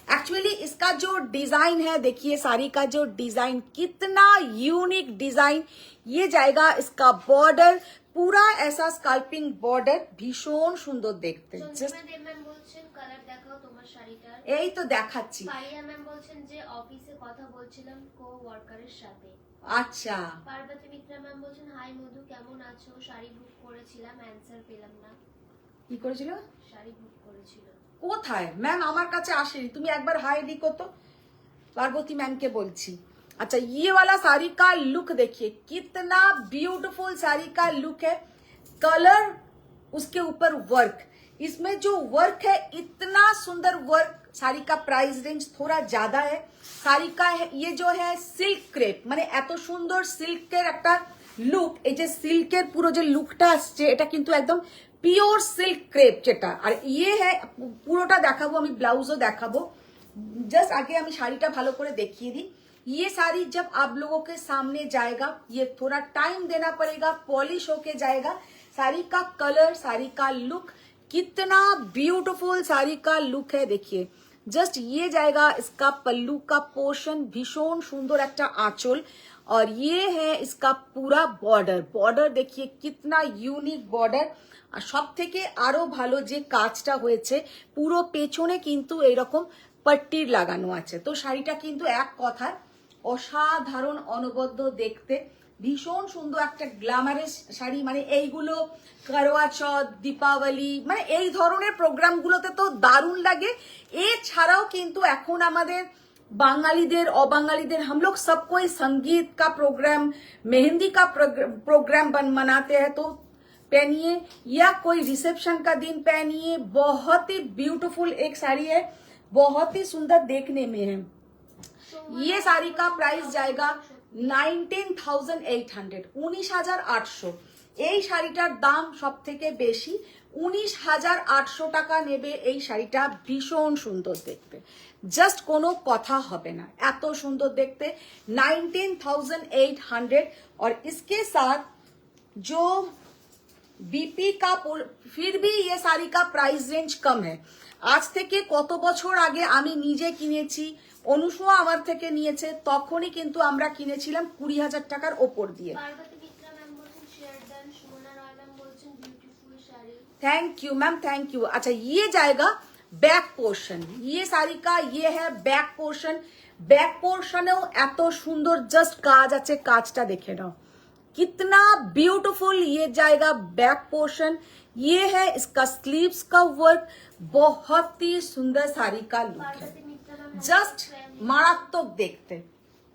एक्चुअली इसका जो डिजाइन है देखिए, साड़ी का जो डिजाइन कितना यूनिक डिजाइन। ये जाएगा इसका बॉर्डर पूरा ऐसा स्काल्पिंग बॉर्डर, भीषण सुंदर देखते। কালার দেখাও তোমার শাড়িটার। এই তো দেখাচ্ছি। ফারিয়া ম্যাম বলছেন যে অফিসে কথা বলছিলাম কো ওয়ার্কারের সাথে। আচ্ছা, পার্বতী মিত্রা ম্যাম বলছেন হাই মধু কেমন আছো, শাড়ি বুক করেছিলাম অ্যানসার পেলাম না। কি করেছিল? শাড়ি বুক করেছিল। কোথায় ম্যাম? আমার কাছে আসেনি, তুমি একবার হাই লিখো তো। पार्वती मैम के बोलছি। अच्छा, ये वाला साड़ी का लुक देखिए कितना ब्यूटीफुल साड़ी का लुक है, कलर उसके ऊपर वर्क, इसमें जो वर्क है इतना सुंदर वर्क। साड़ी का प्राइस रेंज थोड़ा ज्यादा है। साड़ी का ये जो है सिल्क क्रेप, মানে এত সুন্দর সিল্কের একটা লুক, এই যে সিল্কের পুরো যে লুকটা আসছে এটা কিন্তু একদম পিওর সিল্ক ক্রেপ যেটা। আর ইয়ে হ্যাঁ, পুরোটা দেখাবো আমি, ব্লাউজও দেখাবো। जस्ट आगे আমি শাড়িটা ভালো করে দেখিয়ে দিই। ये साड़ी जब आप लोगों के सामने जाएगा, ये थोड़ा टाइम देना पड़ेगा, पॉलिश होके जाएगा। साड़ी का कलर, साड़ी का लुक, कितना ब्यूटीफुल साड़ी का लुक है देखिए। जस्ट ये जाएगा इसका पल्लू का पोर्शन, भीषण सुंदर একটা आंचल, और ये है इसका पूरा बॉर्डर। बॉर्डर देखिए कितना यूनिक बॉर्डर। আর সব থেকে আরো ভালো যে কাজটা হয়েছে, পুরো পেছনে কিন্তু এরকম পট্টির লাগানো আছে। তো শাড়িটা কিন্তু এক কথায় অসাধারণ, অনবদ্য দেখতে, ভীষণ সুন্দর একটা গ্ল্যামারাস শাড়ি। মানে এইগুলো করওয়া চৌথ, দীপাবলি, মানে এই ধরনের প্রোগ্রামগুলোতে তো দারুণ লাগে। এছাড়াও কিন্তু এখন আমাদের বাঙালিদের, অবাঙালিদের, हम लोग सब कोई संगीत का प्रोग्राम, मेहंदी का प्रोग्राम मनाते हैं, तो पहनिए, या कोई रिसेप्शन का दिन पहनिए। बहुत ही ब्यूटीफुल एक साड़ी है, बहुत ही सुंदर देखने में है। ये साड़ी का प्राइस जाएगा 19,800, 19,800। এই শাড়িটার দাম সব থেকে বেশি, 19,800 টাকা নেবে। এই শাড়িটা ভীষণ সুন্দর দেখতে, জাস্ট কোনো কথা হবে না, এত সুন্দর দেখতে। 19,800। और इसके साथ जो बीपी का फिर भी ये साड़ी का प्राइस रेंज कम है। আজ থেকে কত বছর আগে আমি নিজে কিনেছি, অনুসুয়া আমার থেকে নিয়েছে, তখনই কিন্তু আমরা কিনেছিলাম 20,000 টাকার ওপর দিয়ে। পার্বতী মিত্রা ম্যাম বলছেন শেয়ার দেন, সুমনা রয় ম্যাম বলছেন beautiful sari. Thank you ma'am, thank you. अच्छा ये जाएगा बैक पोर्शन, ये साड़ी का ये है बैक पोर्शन। बैक पोर्शनेও এত সুন্দর জাস্ট কাজ আছে, কাজটা দেখে নাও कितना ब्यूटीफुल ये जाएगा बैक पोर्शन। ये है इसका स्लीव्स का वर्क, बहुत ही सुंदर साड़ी का लुक है, পার্বতী মিত্রা ম্যাম जस्ट मारात्मक देखते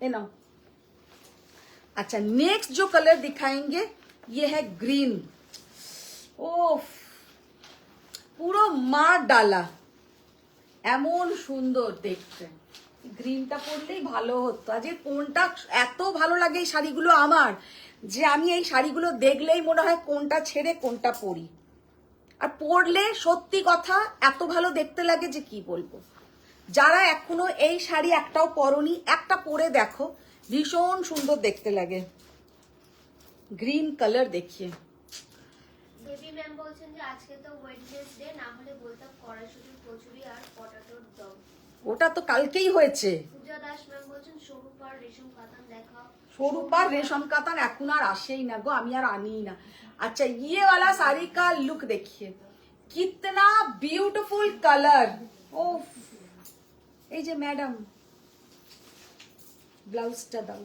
है ना। अच्छा नेक्स्ट जो कलर दिखाएंगे ये है ग्रीन। ओफ পুরো মার ডালা, এমন সুন্দর দেখতে। গ্রিনটা পরলেই ভালো হতো। আজ কোনটা এত ভালো লাগে এই শাড়িগুলো আমার, যে আমি এই শাড়িগুলো দেখলেই মনে হয় কোনটা ছেড়ে কোনটা পরি। আর পরলে সত্যি কথা এত ভালো দেখতে লাগে যে কি বলবো। যারা এখনো এই শাড়ি একটাও পরনি, একটা পরে দেখো, ভীষণ সুন্দর দেখতে লাগে। গ্রিন কালার দেখিয়ে। দেবী ম্যাম বলছেন যে আজকে তো ওয়েডনেসডে, না হলে বলতাম কড়াইশুটির কচুরি আর পটাটোর দম। ওটা তো কালকেই হয়েছে। পূজা দাস ম্যাম বলছেন স্বরূপার রেশম কাতান দেখাও। स्वरूपार रेशम कातान এখন আর আসেই না গো, আমি আর আনিই না। अच्छा ये वाला साड़ी का लुक देखिए, कितना ब्यूटीफुल कलर। ओफ এই যে ম্যাডাম ब्लाउजটা দাও,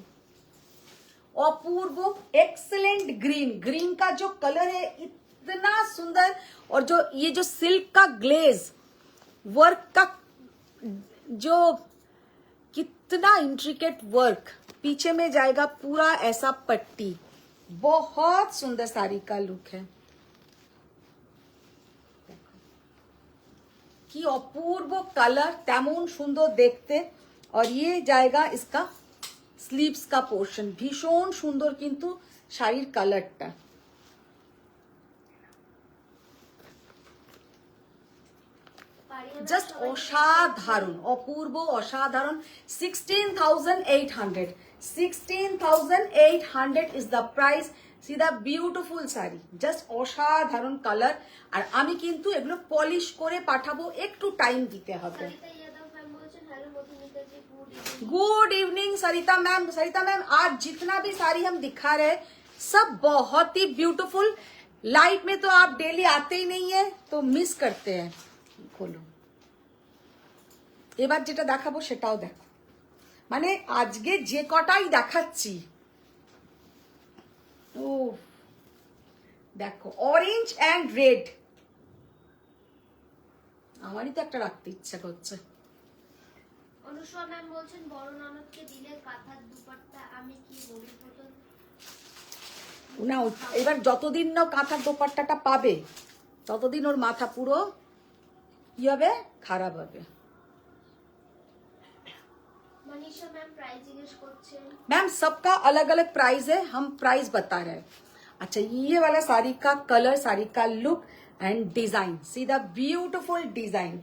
अपूर्व एक्सीलेंट ग्रीन। ग्रीन का जो कलर है इतना सुंदर, और जो ये जो सिल्क का ग्लेज वर्क का जो कितना इंट्रिकेट वर्क, पीछे में जाएगा पूरा ऐसा पट्टी, बहुत सुंदर साड़ी का लुक है। কি অপূর্ব কালার, তেমন সুন্দর দেখতে। और ये जाएगा इसका স্লিভস का পোর্শন, ভীষণ সুন্দর কিন্তু শাড়ির কালারটা। জাস্ট অসাধারণ, অপূর্ব অসাধারণ। 16,800, 16,800 is the price। See the beautiful sari, just অসাধারণ কালার। আর আমি কিন্তু এগুলো পলিশ করে পাঠাবো, একটু টাইম দিতে হবে। সরিতা ইয়াদব ম্যাম বলছেন হ্যালো মধুমিতা জি, গুড ইভিনিং। गुड इवनिंग सरिता मैम। सरिता मैम आज जितना भी साड़ी हम दिखा रहे सब बहुत ही ब्यूटीफुल। लाइट में तो आप डेली आते ही नहीं है, तो मिस करते हैं। खोलो, এবার যেটা দেখাবো সেটাও দেখো, মানে আজকে যে কটাই দেখাচ্ছি। ও দেখো অরেঞ্জ এন্ড রেড, আমারই তো একটা রাখতে ইচ্ছা করছে। অনুষ্কা ম্যাম বলছেন বড় ননদকে দিলে কাঁথার দুপাট্টা, আমি কি গরিব হতো না। এবার যতদিন না কাঁথার দোপাট্টাটা পাবে ততদিন ওর মাথা পুরো কি হবে, খারাপ হবে। मनीषा मैम प्राइस जिज्ञेस করছেন। मैम सबका अलग अलग प्राइस है, हम प्राइस बता रहे हैं। अच्छा ये वाला साड़ी का कलर, साड़ी का look and design, see the beautiful design,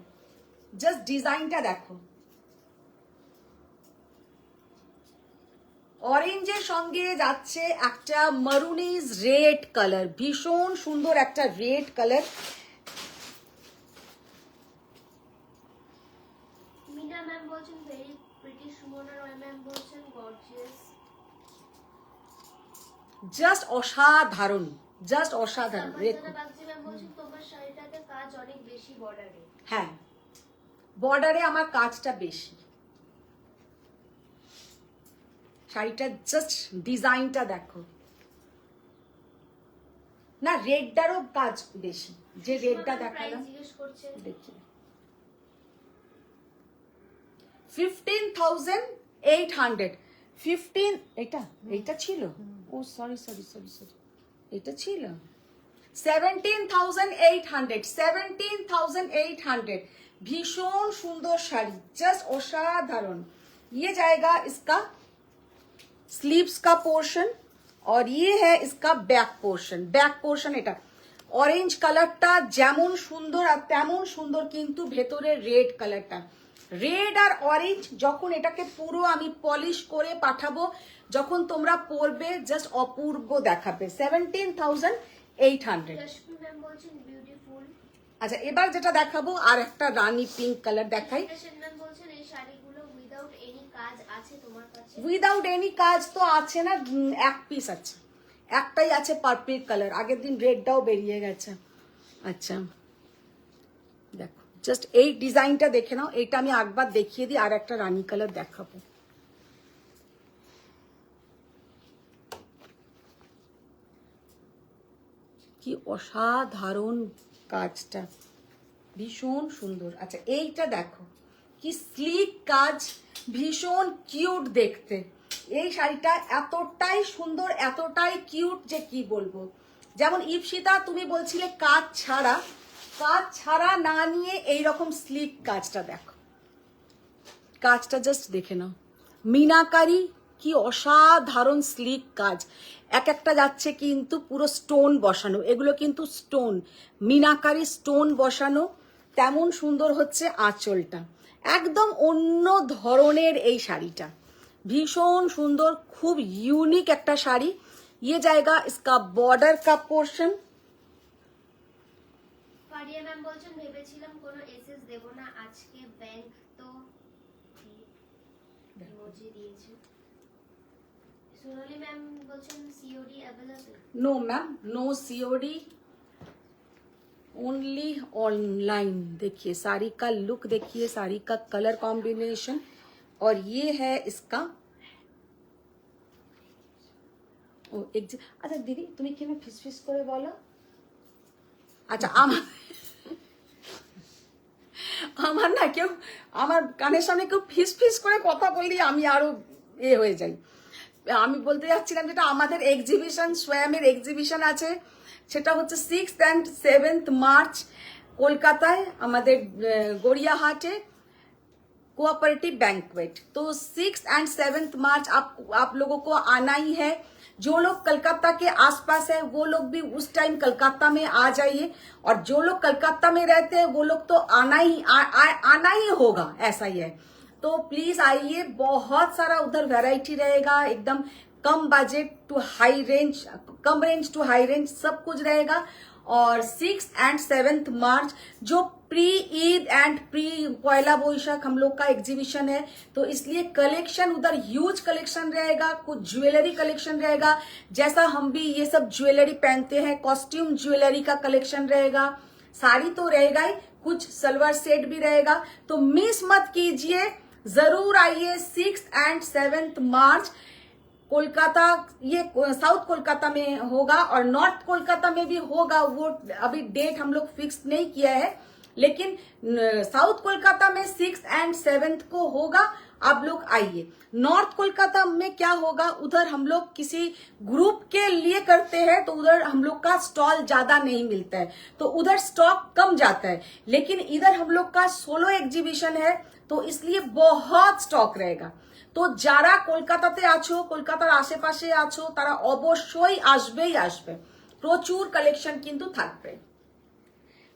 just डिजाइनটা দেখো। অরেঞ্জের সঙ্গে যাচ্ছে একটা মারুনিজ রেড কালার, ভীষণ সুন্দর একটা রেড কালার। মিনা ম্যাম বলছেন very pretty, Sumana Roy ma'am বলছেন গর্জিয়াস। জাস্ট অসাধারণ, জাস্ট অসাধারণ। রঞ্জনা বাগচি ম্যাম বলছেন তোমার শাড়িটাতে কাজ অনেক বেশি বর্ডারে। হ্যাঁ বর্ডারে আমার কাজটা বেশি। শাড়িটা জাস্ট ডিজাইনটা দেখো না, রেডটারও কাজ বেশি, যে রেডটা দেখালাম। জিজ্ঞেস করছেন দেখি 15,800, 15 এটা ছিল, ও সরি সরি সরি সরি, এটা ছিল 17,800, 17,800। ভীষণ সুন্দর শাড়ি, জাস্ট অসাধারণ। ये जाएगा इसका स्लीव्स का पोर्शन, और ये है इसका ব্যাক পোর্শন এটা অরেঞ্জ কালারটা যেমন সুন্দর আর তেমন সুন্দর কিন্তু ভেতরে রেড কালারটা রেড আর অরেঞ্জ যখন এটাকে পুরো আমি পলিশ করে পাঠাবো যখন তোমরা পরবে জাস্ট অপূর্ব দেখাবে 17,800 রশ্মি ম্যাম বলছেন বিউটিফুল। আচ্ছা এবার যেটা দেখাবো আর একটা রানী পিঙ্ক কালার দেখাই সেন ম্যাম বলছেন এই শাড়িগুলো উইদাউট এনি কাজ আছে তোমার কাছে? উইদাউট এনি কাজ তো আছে না, এক পিস আছে, একটাই আছে পার্পল কালার, আগের দিন রেডটাও বেরিয়ে গেছে। আচ্ছা দেখো জাস্ট এই ডিজাইনটা দেখে নাও, এটা আমি একবার দেখিয়ে দিই, আর একটা রানী কালার দেখাবো। কি অসাধারণ কাজটা, ভীষণ সুন্দর। আচ্ছা এইটা দেখো কি স্লিক কাজ, ভীষণ কিউট দেখতে। এই শাড়িটা এতটাই সুন্দর এতটাই কিউট যে কি বলবো। যেমন ইপসিতা তুমি বলছিলে কাজ ছাড়া না নিয়ে এইরকম স্লিক কাজটা দেখো, কাজটা জাস্ট দেখে নাও, মিনাকারি কি অসাধারণ স্লিক কাজ। এক একটা যাচ্ছে কিন্তু পুরো স্টোন বসানো, এগুলো কিন্তু স্টোন, মিনাকারি স্টোন বসানো। তেমন সুন্দর হচ্ছে আঁচলটা, একদম অন্য ধরনের এই শাড়িটা, ভীষণ সুন্দর, খুব ইউনিক একটা শাড়ি। ये जाएगा इसका बॉर्डर का पोर्शन। ফারিয়া ম্যাম বলছেন ভেবেছিলাম কোনো এসএস দেব না, আজকে ব্যাংক তো ইমোজি দিয়েছে। সোনালি ম্যাম বলছেন COD available? No ma'am, no COD, only online. देखिए साड़ी का लुक, देखिए साड़ी का कलर कॉम्बिनेशन, और ये है इसका ও আচ্ছা দিদি তুমি কি ফিস করে বলো। আচ্ছা আমার না কেউ আমার কানের সামনে কেউ ফিস করে কথা বললে আমি আরো হয়ে যাই। আমি বলতে যাচ্ছিলাম যেটা আমাদের এক্সিবিশন, সোয়ামের এক্সিবিশন আছে, সেটা হচ্ছে 6th and 7th মার্চ কলকাতায় আমাদের গড়িয়াহাটে कोऑपरेटिव बैंक्वेट। तो 6th and 7th मार्च आप लोगों को आना ही है। जो लोग कलकत्ता के आसपास है वो लोग भी उस टाइम कलकत्ता में आ जाइए, और जो लोग कलकत्ता में रहते हैं वो लोग तो आना ही होगा, ऐसा ही है। तो प्लीज आइए, बहुत सारा उधर वैरायटी रहेगा, एकदम कम बजट टू हाई रेंज, कम रेंज टू हाई रेंज सब कुछ रहेगा। और 6th and 7th मार्च जो प्री ईद एंड प्री पहला बोईशाख हम लोग का एग्जीबिशन है, तो इसलिए कलेक्शन उधर ह्यूज कलेक्शन रहेगा, कुछ ज्वेलरी कलेक्शन रहेगा, जैसा हम भी ये सब ज्वेलरी पहनते हैं, कॉस्ट्यूम ज्वेलरी का कलेक्शन रहेगा, साड़ी तो रहेगा ही, कुछ सलवार सेट भी रहेगा। तो मिस मत कीजिए, जरूर आइए 6th and 7th मार्च कोलकाता। ये साउथ कोलकाता में होगा और नॉर्थ कोलकाता में भी होगा, वो अभी डेट हम लोग फिक्स नहीं किया है, लेकिन साउथ कोलकाता में 6th and 7th को होगा। आप लोग आइए। नॉर्थ कोलकाता में क्या होगा, उधर हम लोग किसी ग्रुप के लिए करते हैं, तो उधर हम लोग का स्टॉल ज्यादा नहीं मिलता है, तो उधर स्टॉक कम जाता है। लेकिन इधर हम लोग का सोलो एग्जीबिशन है, तो इसलिए बहुत स्टॉक रहेगा। তো যারা কলকাতাতে আছো, কলকাতার আশেপাশে আছো, তারা অবশ্যই আসবেই আসবে, প্রচুর কালেকশন কিন্তু থাকবে।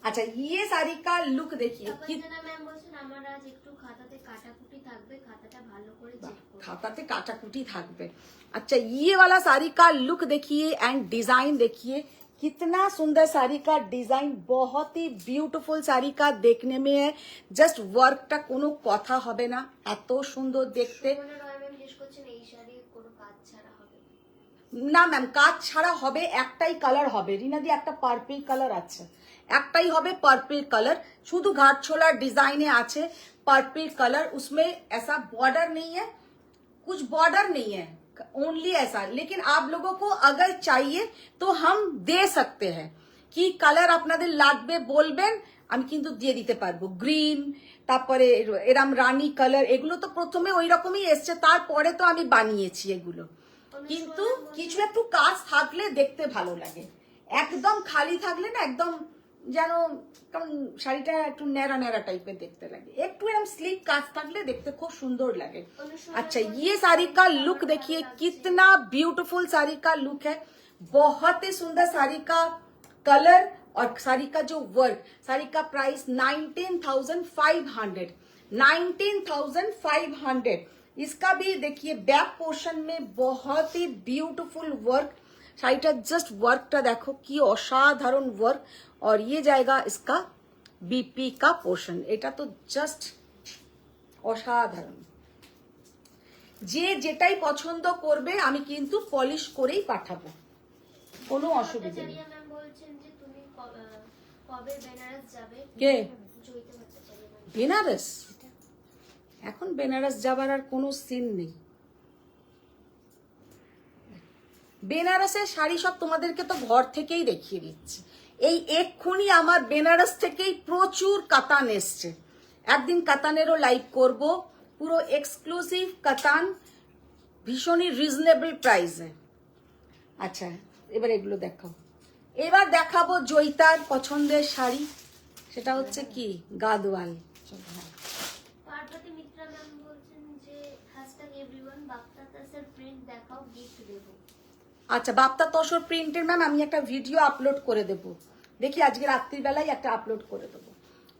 আচ্ছা ये साड़ी का लुक देखिए, তপস্বিনী ম্যাম বলছেন আমার আজ একটু খাতাতে কাটাকুটি থাকবে, খাতাটা ভালো করে চেক করুন। খাতাতে কাটাকুটি থাকবে। अच्छा ये वाला साड़ी का लुक देखिए एंड डिजाइन देखिए, कितना सुंदर साड़ी का डिजाइन, बहुत ही ब्यूटीफुल साड़ी का देखने में है। जस्ट वर्कটা কোনো কথা হবে না, এত সুন্দর দেখতে। রয় ম্যাম জিজ্ঞেস করছেন এই শাড়ি কোনো কাজ ছাড়া হবে? না ম্যাম, কাজ ছাড়া হবে, একটাই কালার হবে রিনাদি, একটা পার্পল কালার আছে, একটাই হবে পার্পল কালার, শুধু ঘাট ছোলার ডিজাইনে আছে পার্পल कलर, उसमें ऐसा बॉर्डर नहीं है, कुछ बॉर्डर नहीं है, ओनली ऐसा। लेकिन आप लोगों को अगर चाहिए तो हम दे सकते हैं, कि কালার আপনাদের লাগবে বলবেন, আমি কিন্তু দিয়ে দিতে পারবো। গ্রিন, তারপরে এরম রানী কালার, এগুলো তো প্রথমে ওই রকমই এসছে, তারপরে তো আমি বানিয়েছি এগুলো, কিন্তু কিছু একটু কাজ থাকলে দেখতে ভালো লাগে, একদম খালি থাকলে না একদম যেন কেমন শাড়িটা একটু ন্যাড়া ন্যাড়া টাইপের দেখতে লাগে, একটু এরকম স্লিক কাজ থাকলে দেখতে খুব সুন্দর লাগে। अच्छा ये साड़ी का लुक देखिए कितना ब्यूटीफुल साड़ी का लुक है, बहुत ही सुंदर साड़ी का कलर और साड़ी का जो वर्क। साड़ी का प्राइस 19,500, 19,500। इसका भी देखिए बैक पोर्शन में बहुत ही ब्यूटीफुल वर्क। শাড়িটা জাস্ট ওয়ার্কটা দেখো কি অসাধারণ ওয়ার্ক। और ये जाएगा इसका बीपी का पोर्शन, এটা তো জাস্ট অসাধারণ। যে যেটাই পছন্দ করবে আমি কিন্তু পলিশ করেই পাঠাবো, কোনো অসুবিধা নেই। ম্যাম বলছেন যে তুমি কবে বেনারস যাবে? কে? জয়িতা ভট্টাচার্য ম্যাম। বেনারস? এখন বেনারস যাবার আর কোনো সিন নেই। বেনারসের শাড়ি সব তোমাদেরকে তো ঘর থেকেই দেখিয়ে দিচ্ছি। এই এক্ষুনি আমার বেনারস থেকেই প্রচুর কাতান এসছে, একদিন কাতানেরও লাইভ করব, পুরো এক্সক্লুসিভ কাতান, ভীষণই রিজনেবল প্রাইসে। আচ্ছা এবার এগুলো দেখাও। এবার দেখাবো জয়িতার পছন্দের শাড়ি, সেটা হচ্ছে কি গাদওয়াল। পার্বতী মিত্রা ম্যাম বলছেন যে #everyone বাপ্তা তাসের প্রিন্ট দেখাও, গিফট দেব। আচ্ছা বাপ্তা তসর প্রিন্টের ম্যাম আমি একটা ভিডিও আপলোড করে দেব, দেখি আজকে রাত্রিবেলায় একটা আপলোড করে দেবো।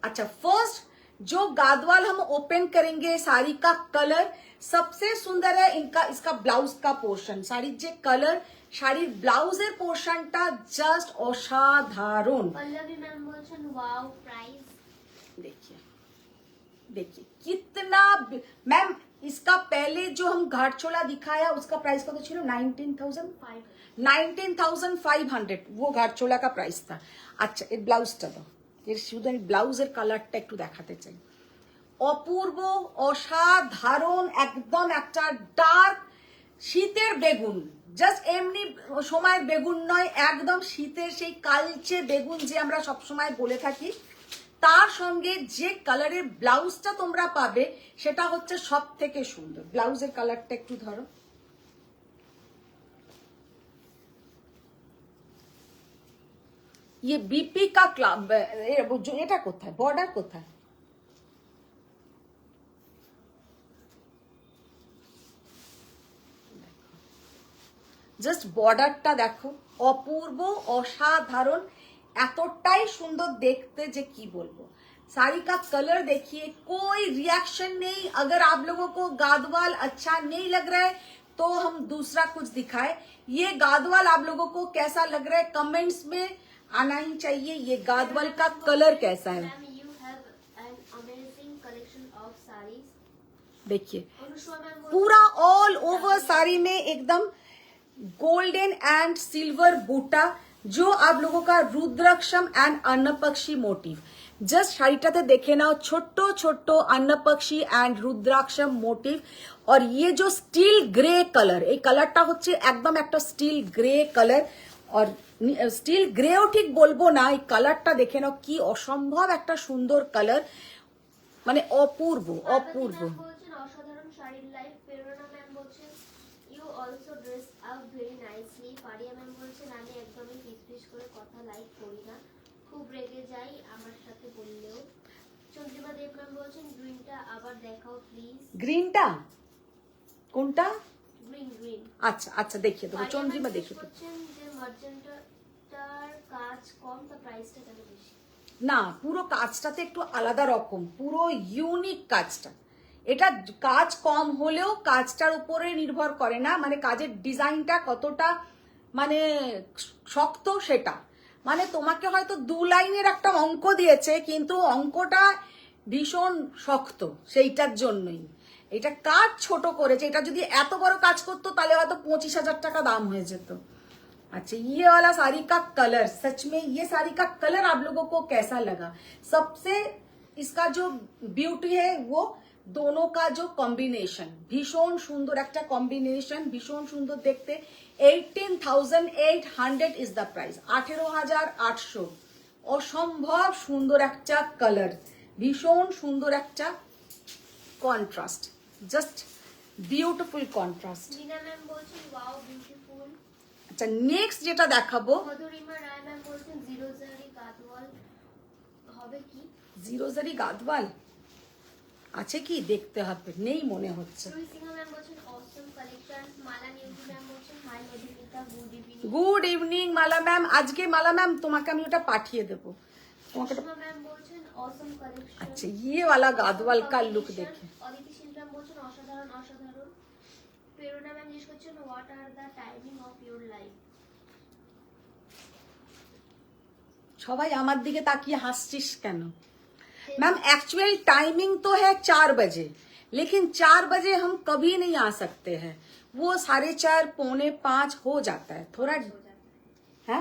अच्छा फर्स्ट जो गादवाल हम ओपन करेंगे, साड़ी का कलर सबसे सुंदर है इनका, इसका ब्लाउज का पोर्शन, साड़ी जे कलर শাড়ির ব্লাউজের পোর্শনটা জাস্ট অসাধারণ। पल्लवी मैम बोलছেন वाओ प्राइस देखिए देखिए कितना मैम, इसका पहले जो हम घाटचोला दिखाया उसका प्राइस कत ছিল 19,500, वो घाटचोला का प्राइस था। अच्छा এর ব্লাউজটা দাও, এর শুধু আমি ব্লাউজের কালারটা একটু দেখাতে চাই। অপূর্ব অসাধারণ, একদম একটা ডার্ক শীতের বেগুন, জাস্ট এমনি সময়ের বেগুন নয়, একদম শীতের সেই কালচে বেগুন যে আমরা সব সময় বলে থাকি, তার সঙ্গে যে কালারের ব্লাউজটা তোমরা পাবে সেটা হচ্ছে সব থেকে সুন্দর। ব্লাউজের কালারটা একটু ধরো, ये बीपी का क्लाब, এটা কোথায়, বর্ডার কোথায়? জাস্ট বর্ডারটা দেখো, অপূর্ব অসাধারণ, এতটাই সুন্দর দেখতে যে কি বলবো। साड़ी का कलर देखिए, कोई रिएक्शन नहीं। अगर आप लोगों को गादवाल अच्छा नहीं लग रहा है तो हम दूसरा कुछ दिखाए। ये गादवाल आप लोगों को कैसा लग रहा है कमेंट्स में आना ही चाहिए। ये गादवाल का कलर कैसा है ma'am you have an amazing collection of saris. देखिए अनुष्का मैम पूरा ऑल ओवर साड़ी में एकदम गोल्डन एंड सिल्वर बूटा, जो आप लोगों का रुद्राक्षम एंड अन्नपक्षी मोटिव। जस्ट শাড়িটাতে দেখে নাও, ছোট্ট ছোট্ট अन्नपक्षी एंड रुद्राक्षम मोटिव। और ये जो स्टील ग्रे कलर, এই কালারটা হচ্ছে একদম একটা স্টিল গ্রে কালার। और স্টিল গ্রেও ঠিক বলবো না, এই কালারটা দেখে নাও কি অসম্ভব একটা সুন্দর কালার, মানে অপূর্ব অপূর্ব। বলছেন অসাধারণ শাড়ির লাইফ। প্রেরণা ম্যাম বলছেন you also dress up very nicely. Pariya ma'am বলছেন আমি একদমই পিস করে কথা লাইক করি না, খুব রেগে যাই আমার সাথে বললেও। চন্দ্রিমা দেব ম্যাম বলছেন গ্রিনটা আবার দেখাও প্লিজ। গ্রিনটা কোনটা? Green green. আচ্ছা আচ্ছা দেখিয়ে দেবো, চন্দ্রিমা দেখিয়ে দেবো। বলছেন যে মার্জেন্টার কাজ কম, তা প্রাইসটা কেন বেশি? না, পুরো কাজটাতে একটু আলাদা রকম, পুরো ইউনিক কাজটা। এটা কাজ কম হলেও কাজটার উপরে নির্ভর করে না, মানে কাজের ডিজাইনটা কতটা মানে শক্ত সেটা। মানে তোমাকে হয়তো 2 লাইনের একটা অঙ্ক দিয়েছে, কিন্তু অঙ্কটা ভীষণ শক্ত, সেইটার জন্যই। এটা কাজ ছোট করেছে, এটা যদি এত বড় কাজ করতো তাহলে হয়তো 25,000 টাকা দাম হয়ে যেত। अच्छा ये वाला साड़ी का कलर, सच में ये साड़ी का कलर आप लोगों को कैसा लगा? सबसे इसका जो ब्यूटी है वो दोनों का जो कॉम्बिनेशन, भीषण सुंदर একটা कॉम्बिनेशन, भीषण सुंदर देखते। 18,800 इज द प्राइस, 18,800। অসম্ভব সুন্দর একটা কালার, ভীষণ সুন্দর একটা কন্ট্রাস্ট, জাস্ট বিউটিফুল কন্ট্রাস্ট। রিনা ম্যাম বলছেন ওয়াও বিউটিফুল। আচ্ছা নেক্সট যেটা দেখাবো, মধুরিমা রায় ম্যাম বলছেন জিরো জারি গাদওয়াল হবে কি? জিরো জারি গাদওয়াল আছে কি দেখতে হবে, নেই মনে হচ্ছে। রুই সিংহ ম্যাম বলছেন awesome collection. Mala Neogi ma'am বলছেন hi Madhumita, good evening. Good evening Mala ma'am. আজকে মালা ম্যাম তোমাকে আমি ওটা পাঠিয়ে দেবো তোমাকে ওটা- সুষমা ম্যাম বলছেন অসম কালেকশন। আচ্ছা ইয়ে वाला গাদওয়াল কা লুক দেখে। অদিতি সিং ম্যাম বলছেন অসাধারণ অসাধারণ। প্রেরণা ম্যাম জিজ্ঞেস করছেন what are the timing of your life. সবাই আমার দিকে তাকিয়ে হাসছিস কেন? मैम एक्चुअल टाइमिंग तो है 4 बजे, लेकिन 4 बजे हम कभी नहीं आ सकते हैं, वो 4:30 पौने 5 हो जाता है थोड़ा हो जाता है।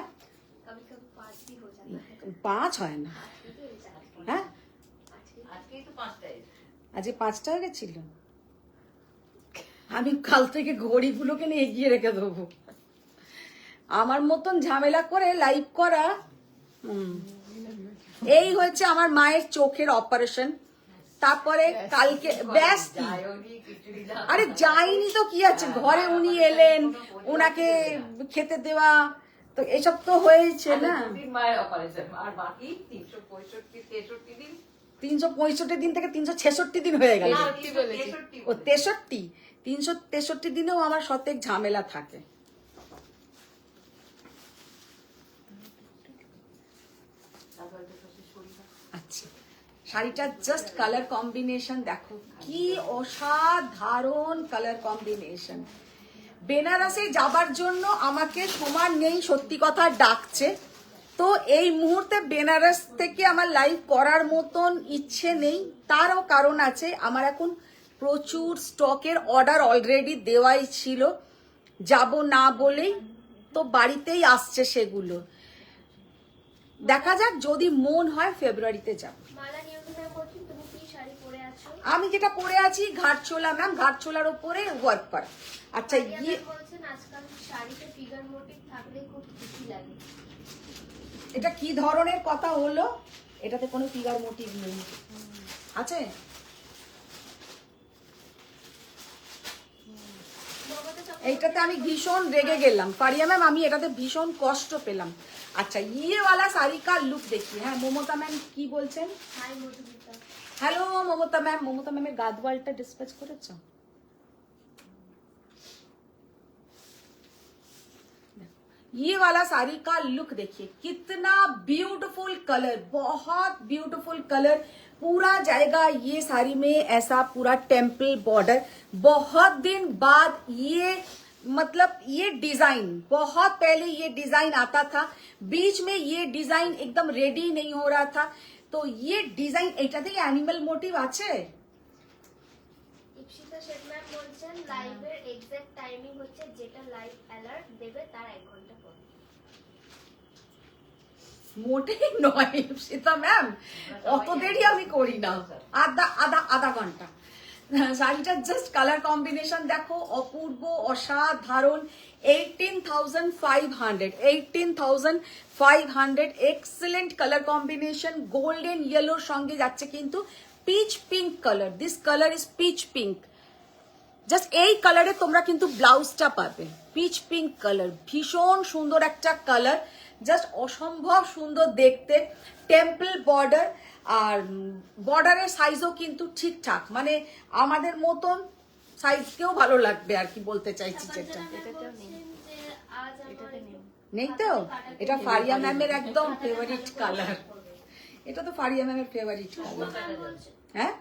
कभी कभी 5 भी हो जाता है। 5 है ना ठीक है जाता হ্যাঁ আজকেই তো 5টায়। আজকে 5টা হয়ে গেছিল। আমি কাল থেকে ঘড়িগুলোকে নিয়ে এগিয়ে রেখে দেবো। আমার মতন ঝামেলা করে লাইভ করা। এই হচ্ছে আমার মায়ের চোখের অপারেশন, তারপরে কালকে ব্যস্তি। যায়নি, খিচুড়ি দাও। আরে যাইনি তো কি আছে, ঘরে উনি এলেন, ওনাকে খেতে দেওয়া, তো এসব তো হয়েছে না। দুদিন মায়ের অপারেশন, আর বাকি 365 দিন। 365 দিন থেকে 366 দিন হয়ে গেল। না, 363 ও 63, 363 দিনেও আমার সতেক ঝামেলা থাকে। তারপরে তো শ্বশুর শরীর। আচ্ছা শাড়িটার জাস্ট কালার কম্বিনেশন দেখো, কি অসাধারণ কালার কম্বিনেশন। বেনারসে যাবার জন্য আমাকে সমান নেই, সত্যি কথা ডাকছে, তো এই মুহূর্তে বেনারস থেকে আমার লাইভ করার মতন ইচ্ছে নেই। তারও কারণ আছে, আমার এখন প্রচুর স্টকের অর্ডার অলরেডি দেওয়াই ছিল, যাব না বলেই তো বাড়িতেই আসছে সেগুলো। দেখা যাক, যদি মন হয় ফেব্রুয়ারিতে যাব। মালা নিউজি ম্যাম বলছেন তুমি কি শাড়ি পরে আছো? আমি যেটা পরে আছি ঘাটছোলা ম্যাম, ঘাটছোলার ওপরে ওয়ার্ক করা। আচ্ছা মারিয়া ইয়ে ম্যাম বলছেন আজকাল শাড়িতে ফিগার মোটিভ থাকলে খুব খুশি লাগে। এটা কি ধরনের কথা হলো? এটাতে কোনো ফিগার মোটিভ নেই, আছে? মমতা চক্রবর্তী এইটাতে আমি ভীষণ রেগে গেলাম ফারিয়া ম্যাম, আমি এটাতে ভীষণ কষ্ট পেলাম। আচ্ছা ইয়ে वाला শাড়ি কা লুক দেখি। হ্যাঁ মমতা ম্যাম কি বলছেন? Hi Madhumita. Hello Mamata ma'am, Mamata ম্যামের গাদওয়ালটা ডিসপ্যাচ করেছো? ये वाला साड़ी का लुक देखिए, कितना ब्यूटीफुल कलर, बहुत ब्यूटीफुल कलर पूरा जाएगा ये साड़ी में, ऐसा पूरा टेम्पल बॉर्डर। बहुत दिन बाद ये मतलब ये डिजाइन, बहुत पहले ये डिजाइन आता था, बीच में ये डिजाइन एकदम रेडी नहीं हो रहा था, तो ये डिजाइन एटाते एनिमल मोटिव আছে। ইপসিতা শেখ ম্যাম বলছেন লাইভের এক্সাক্ট টাইমিং হচ্ছে যেটা লাইভ অ্যালার্ট দেবে তার 1 ঘন্টা পর। মোটেই নয় সীতা ম্যাম, অত দেরি আমি করি না, আধা ঘন্টা। শাড়িটার জাস্ট কালার কম্বিনেশন দেখো, অপূর্ব অসাধারণ। 18,500 এক্সেলেন্ট কালার কম্বিনেশন। গোল্ডেন ইয়েলোর সঙ্গে যাচ্ছে কিন্তু pitch pink colour, this colour is pitch pink. Just এই কালারে তোমরা কিন্তু ব্লাউজটা পাবে, পিচ পিঙ্ক কালার, ভীষণ সুন্দর একটা কালার, জাস্ট অসম্ভব সুন্দর দেখতে। টেম্পল বর্ডার, আর বর্ডারের সাইজও কিন্তু ঠিকঠাক, মানে আমাদের মতন সাইজকেও ভালো লাগবে আর কি বলতে চাইছি যেটা। তাপঞ্জনা ম্যাম বলছেন যে আজ আমার নেই তো, এটা ফারিয়া ম্যামের একদম ফেভারিট কালার, এটা তো ফারিয়া ম্যামের ফেভারিট কালার। ম্যাম বলছেন হ্যাঁ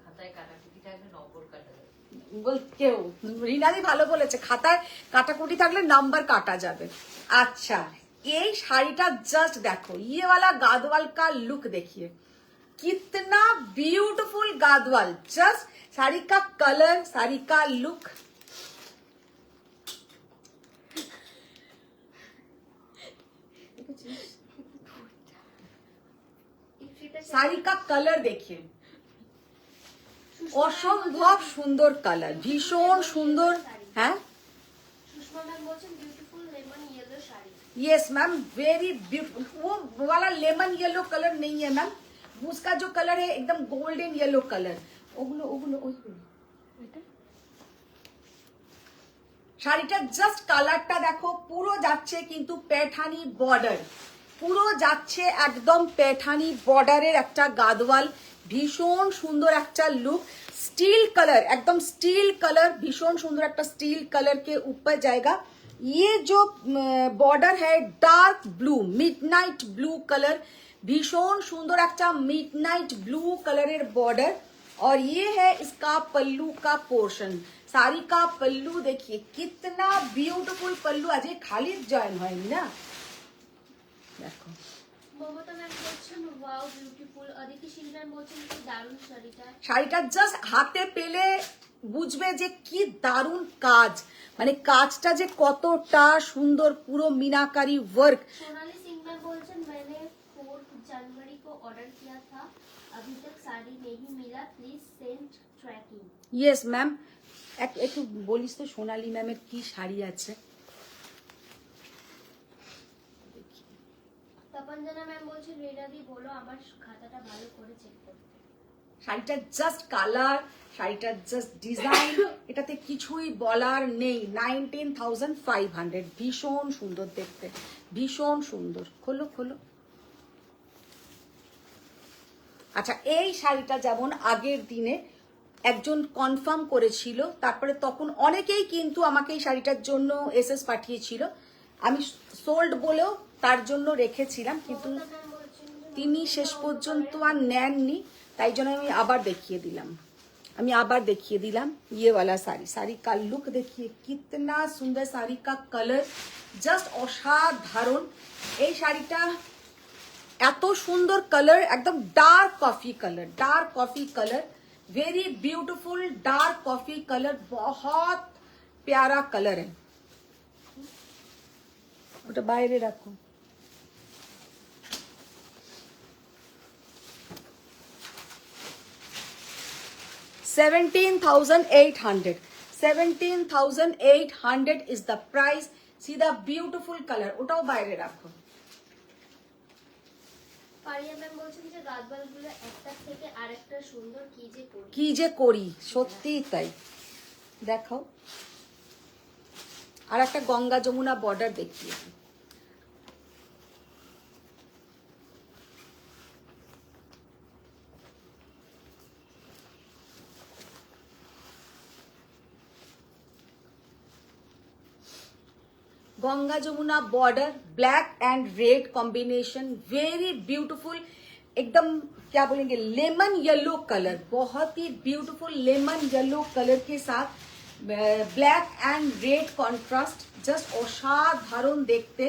খাতায় কাটাকুটি থাকবে, নম্বর কাটা যাবে। কেউ রিনাদি ভালো বলেছে, খাতায় কাটাকুটি থাকলে নাম্বার কাটা যাবে। আচ্ছা এই শাড়িটা জাস্ট দেখো, ये वाला गादवाल का लुक देखिए, कितना ब्यूटीफुल गादवाल, जस्ट साड़ी का कलर, साड़ी का लुक। ইপসিতা শেখ শাড়ি का कलर देखिए, অসম্ভব সুন্দর কালার, ভীষণ সুন্দর। হ্যাঁ সুষমা ম্যাম বলছেন beautiful lemon yellow sari. Yes ma'am, very beautiful. वो वाला लेमन येलो कलर नहीं है मैम, उसका जो कलर है एकदम गोल्डन येलो कलर। ওগুলো ওগুলো ওইগুলো শাড়িটার জাস্ট কালারটা দেখো, পুরো যাচ্ছে কিন্তু পেঠানি বর্ডার, পুরো যাচ্ছে একদম পেঠানি বর্ডারের একটা গাদওয়াল, ভীষণ সুন্দর একটা लुक, स्टील कलर, एकदम स्टील कलर, भीषण सुंदर একটা स्टील कलर के ऊपर जाएगा। ये जो बॉर्डर है dark blue, midnight blue colour, भीषण सुंदर একটা मिडनाइट ब्लू कलर बॉर्डर। और ये है इसका पल्लू का पोर्शन। साड़ी का पल्लू देखिए कितना ब्यूटीफुल पल्लू, आज ये खाली जॉइन হয়নি না, দেখো মমতা ম্যাম বলছেন ওয়াও বিউটিফুল। অদিতি শীল ম্যাম বলছেন কি দারুণ শাড়িটা। শাড়িটা জাস্ট হাতে পেলে বুঝবে যে কি দারুণ কাজ, মানে কাজটা যে কতটা সুন্দর, পুরো মিনাকারি ওয়ার্ক। सोनाली सिंह मैम बोलছেন मैंने 4 जनवरी को ऑर्डर किया था, अभी तक साड़ी नहीं मिला, please send tracking. Yes ma'am, একটু বলিস তো সোনালী ম্যামের কি শাড়ি আছে। তপনজনা ম্যাম বলছেন রেনাদি বলো আমার খাতাটা ভালো করে চেক করতে। শাড়িটা জাস্ট কালার, শাড়িটা জাস্ট ডিজাইন, এটাতে কিছুই বলার নেই। 19,500, ভীষণ সুন্দর দেখতে, ভীষণ সুন্দর। খোলো খোলো। আচ্ছা, এই শাড়িটা যেমন আগের দিনে একজন কনফার্ম করেছিল, তারপরে তখন অনেকেই কিন্তু আমাকে এই শাড়িটার জন্য এসএস পাঠিয়েছিল, আমি সোল্ড বলেও তার জন্য রেখেছিলাম, কিন্তু মমতা ম্যাম বলছেন যে তিনি শেষ পর্যন্ত আর নেননি, তাই জন্য আমি আবার দেখিয়ে দিলাম। ये वाला साड़ी, साड़ी का लुक देखिए कितना सुंदर, साड़ी का कलर জাস্ট অসাধারণ। এই শাড়িটা এত সুন্দর কালার, একদম dark coffee colour, very beautiful dark coffee colour, बहुत प्यारा कलर है। ওটা বাইরে রাখো। $17,800 is the price. See the beautiful color, ওটাও বাইরে রাখো। পারিয়া ম্যাম বলছেন যে গাদওয়ালগুলো একটা থেকে আরেকটা সুন্দর, কি যে করি, সত্যি তাই। দেখাও আর একটা গঙ্গা যমুনা বর্ডার দেখিয়ে দিই। Ganga Jamuna border, black and red combination, very beautiful, एकदम क्या बोलेंगे लेमन येलो कलर, बहुत ही ब्यूटीफुल लेमन येलो कलर के साथ black and red contrast, just असाधारण देखते,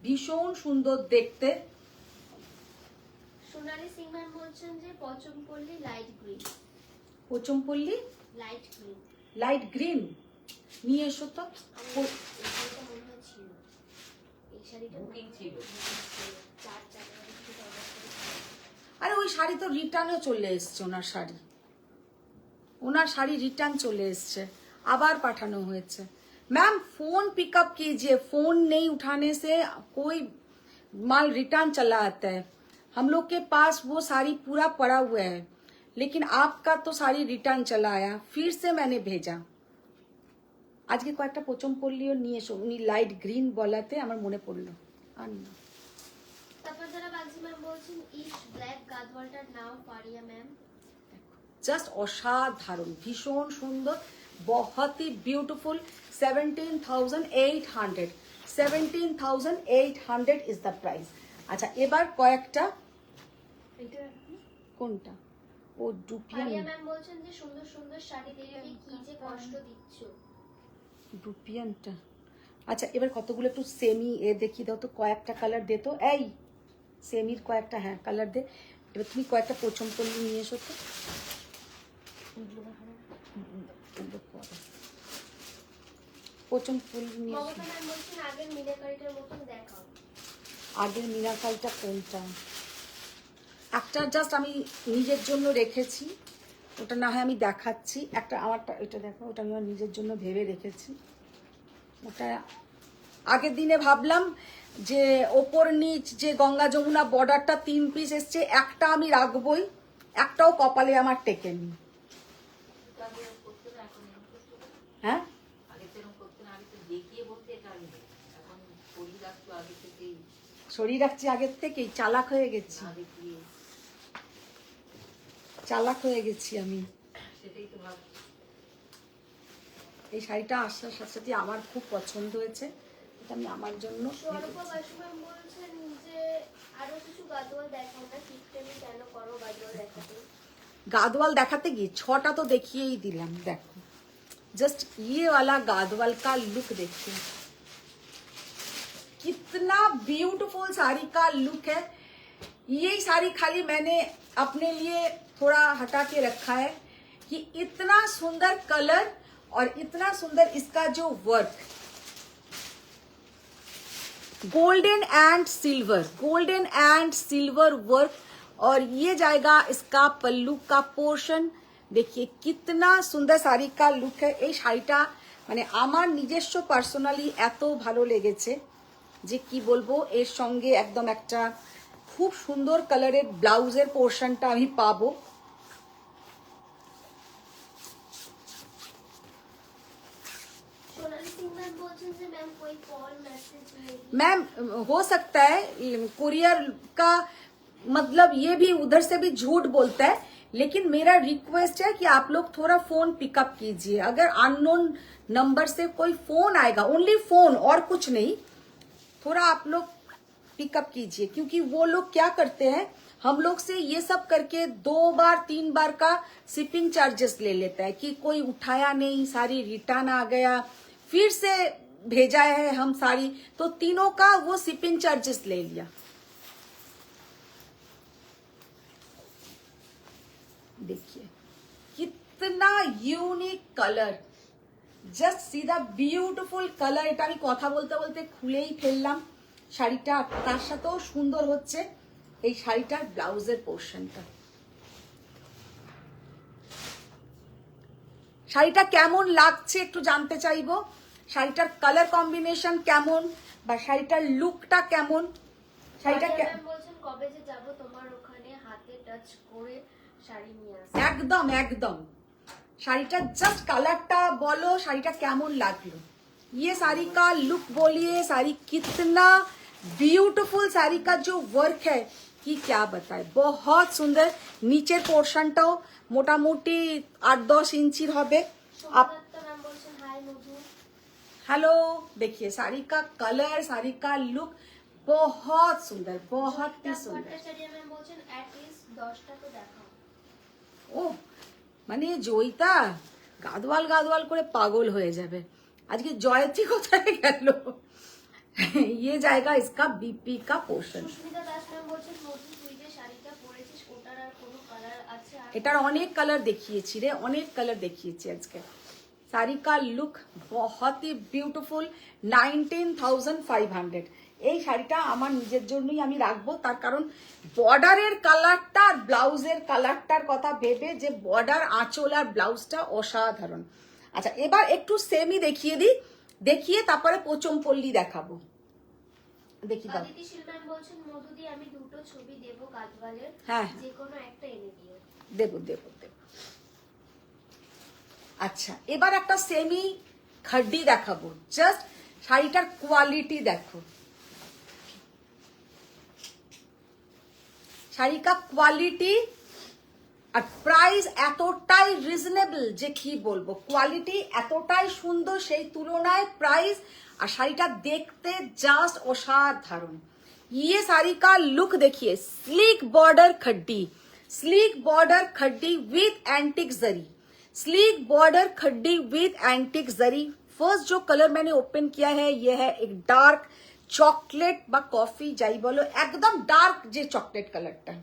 भीषण सुंदर देखते। সোনালি সিং ম্যাম বলছেন যে Pochampally light green. Pochampally light green light green নিয়ে এসো তো। এই শাড়িটা মনে হয় ছিল, এই শাড়িটা বুকিং ছিল। 4 জানুয়ারি থেকে অর্ডার করেছিলাম। আরে ওই শাড়ি তো রিটার্নও চলে এসছে, ওনার শাড়ি রিটার্ন চলে এসছে, আবার পাঠানো হয়েছে। मैम फोन पिकअप कीजिए, फोन नहीं उठाने से कोई माल रिटर्न चला आता है। हम लोग के पास वो साड़ी पूरा पड़ा हुआ है, लेकिन आपका तो साड़ी रिटर्न चला आया, फिर से मैंने भेजा। আজকে কয়েকটা পোচমপল্লীও নিয়ে এসো, উনি লাইট গ্রিন বলাতে আমার মনে পড়লো। আর না, তারপর যারা বাগজি ম্যাম বলছেন ইস্ট ব্ল্যাক গাদওয়ালটার নাও পারিয়া ম্যাম। জাস্ট অসাধারণ, ভীষণ সুন্দর, बहुत ही ब्यूटीफुल। 17,800 is the price. अच्छा, এবার কয়েকটা, এটা কোনটা ও ডুপিয়ান, পারিয়া ম্যাম বলছেন যে সুন্দর সুন্দর শাড়ি দিয়ে কি যে কষ্ট দিচ্ছ। ডুপিয়ানটা। আচ্ছা, এবার কতগুলো একটু সেমি এ দেখিয়ে দাও তো, কয়েকটা কালার দে তো, এই সেমির কয়েকটা, হ্যাঁ কালার দে। এবার তুমি কয়েকটা পোচমপল্লী নিয়ে এসো তো। পোচমপল্লী নিয়ে এসো। মমতা ম্যাম বলছেন আগের মিনাকারিটার মতন দেখাও। আগের মিনাকালটা কোনটা? একটা জাস্ট আমি নিজের জন্য রেখেছি, ওটা না হয় আমি দেখাচ্ছি। একটা আমারটা, এটা দেখো, ওটা আমি আমার নিজের জন্য ভেবে রেখেছি। ওটা আগের দিনে ভাবলাম যে ওপর নিচ যে গঙ্গা যমুনা বর্ডারটা 3 পিস এসছে, একটা আমি রাখবই, একটাও কপালে আমার টেকেনি। হ্যাঁ, সরিয়ে রাখছি আগের থেকেই, চালাক হয়ে গেছি, না দেখিয়ে চালাক হয়ে গেছি আমি। সেটাই তো ভাব। এই শাড়িটা আসার সাথে সাথে আমার খুব পছন্দ হয়েছে, এটা আমি আমার জন্য স্বর্প বাসু ম্যাম বলছেন যে আরো কিছু গাদোয়াল দেখাও না, টিপটেমি কেন করো গাদোয়াল দেখাতে? गादवाल दिखाते गए 6टा तो देखिए ही दिलम। देखो जस्ट ये वाला गादवाल का लुक देखिए, कितना ब्यूटीफुल साड़ी का लुक है। ये साड़ी खाली मैंने अपने लिए थोड़ा हटा के रखा है कि इतना सुंदर कलर और इतना सुंदर इसका जो work, golden and silver work. और ये जाएगा इसका पल्लू का पोर्शन। देखिए कितना सुंदर শাড়ি का लुक है। এই শাড়িটা মানে আমার নিজস্ব পার্সোনালি এত ভালো লেগেছে যে কি বলবো, এর সঙ্গে একদম একটা খুব সুন্দর কালারের ব্লাউজের পোর্শনটা আমি পাবো। সোনালি সিং ম্যাম বলছেন যে ম্যাম कोई कॉल मैसेज नहीं। मैम हो सकता है कुरियर का मतलब ये भी उधर से भी झूठ बोलता है, लेकिन मेरा रिक्वेस्ट है कि आप लोग थोड़ा फोन पिकअप कीजिए। अगर अननोन नंबर से कोई फोन आएगा, ओनली फोन और कुछ नहीं, थोड़ा आप लोग पिकअप कीजिए, क्योंकि वो लोग क्या करते हैं, हम लोग से ये सब करके 2 बार 3 बार का शिपिंग चार्जेस ले लेता है कि कोई उठाया नहीं, सारी रिटर्न आ गया, फिर से भेजा है हम साड़ी, तो तीनों का वो शिपिंग चार्जेस ले लिया। देखिए कितना unique colour, just see the beautiful colour. এটা আমি কথা বলতে বলতে খুলেই ফেললাম শাড়িটা। তার সাথেও সুন্দর হচ্ছে এই শাড়িটার ব্লাউজের পোর্শনটা। শাড়িটা কেমন লাগছে একটু জানতে চাইবো, শাড়িটার কালার কম্বিনেশন কেমন বা শাড়িটার লুকটা কেমন, শাড়িটা ম্যাম বলছেন কবে যে যাব তোমার ওখানে হাতে টাচ করে শাড়ি নিয়ে আসো। একদম একদম। শাড়িটা জাস্ট কালারটা বলো, শাড়িটা কেমন লাগলো। ये साड़ी का लुक बोलिए, साड़ी कितना ब्यूटीफुल, साड़ी का जो वर्क है कि क्या बताए, बहुत सुंदर। नीचे पोर्शनটাও মোটামুটি 8-10 इंची হবে। आप সোমদত্ত ম্যাম বলছেন হাই মধু। हेलो, देखिए साड़ी का कलर, साड़ी का लुक बहुत सुंदर, बहुत ही सुंदर। ভট্টাচার্য ম্যাম বলছেন অ্যাট লিস্ট 10টা তো দেখাও। ও মানে জয়িতা গাদওয়াল গাদওয়াল করে পাগল হয়ে যাবে। আজকে জয়তী কোথায় গেল? ये जाएगा इसका बीपी का पोर्शन। সুস্মিতা দাস ম্যাম বলছেন মধু তুই যে শাড়িটা পরেছিস ওটার আর কোনো কালার আছে? আর এটার অনেক কালার দেখিয়েছি রে, অনেক কালার দেখিয়েছি আজকে। শাড়ি কা লুক বহুত হি বিউটিফুল। 19,500। এই শাড়িটা আমার নিজের জন্যই আমি রাখবো, তার কারণ বর্ডারের কালারটা আর ব্লাউজের কালারটার কথা ভেবে, যে বর্ডার আঁচল আর ব্লাউজটা অসাধারণ। আচ্ছা এবার একটু সেমি দেখিয়ে দিই, দেখিয়ে তারপরে পোচমপল্লী দেখাবো। দেখি দাও। অদিতি শীল ম্যাম বলছেন মধুদি আমি দুটো ছবি দেব গাদওয়ালের, হ্যাঁ। যে কোনো একটা এনে দিও। দেবো দেবো দেবো। আচ্ছা এবার একটা সেমি খাড্ডি দেখাবো, জাস্ট শাড়িটার কোয়ালিটি দেখো। শাড়ি কা কোয়ালিটি আর প্রাইস এতটাই রিজনেবল যে কি বলবো, কোয়ালিটি এতটাই সুন্দর, সেই তুলনায় প্রাইস আর শাড়িটা দেখতে জাস্ট অসাধারণ। ये साड़ी का लुक देखिए, sleek border khaddi, sleek border khaddi with antique zari, sleek border khaddi with antique zari. First जो कलर मैंने ओपन किया है ये है एक डार्क चॉकलेट বা কফি যাই বলো, একদম ডার্ক যে চকলেট কালারটা।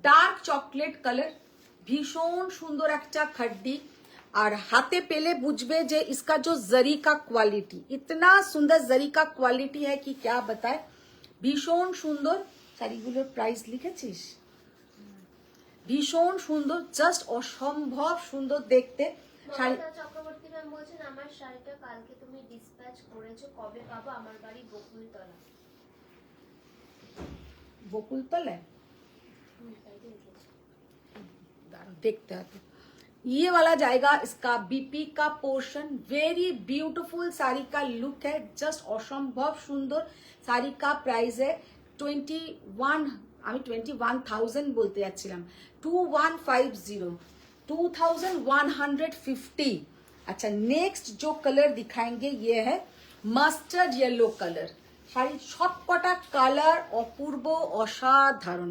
ডার্ক চকলেট কালার, ভীষণ সুন্দর একটা খাড্ডি। আর হাতে পেলে বুঝবে যে इसका जो जरी का क्वालिटी, इतना सुंदर जरी का क्वालिटी है कि क्या बताए, ভীষণ সুন্দর। শাড়িগুলোর প্রাইস লিখেছিস? ভীষণ সুন্দর, জাস্ট অসম্ভব সুন্দর দেখতে শাড়ি। মমতা চক্রবর্তী ম্যাম বলছেন আমার শাড়িটা কালকে তুমি ডিসপ্যাচ করেছো, কবে পাবো? আমার বাড়ি বকুলতলা। বকুলতলায়? তাই তো লিখেছে। দাঁড়াও দেখতে হবে। ये वाला जाएगा इसका बीपी का पोर्शन। वेरी ब्यूटीफुल साड़ी का लुक है, जस्ट असंभव सुंदर। साड़ी का प्राइस है 21, আমি 21,000 বলতে যাচ্ছিলাম, 2150, 2150। अच्छा, नेक्स्ट जो कलर दिखाएंगे ये है মাস্টার্ড येलो कलर। শাড়ি সবকটা কালার অপূর্ব অসাধারণ।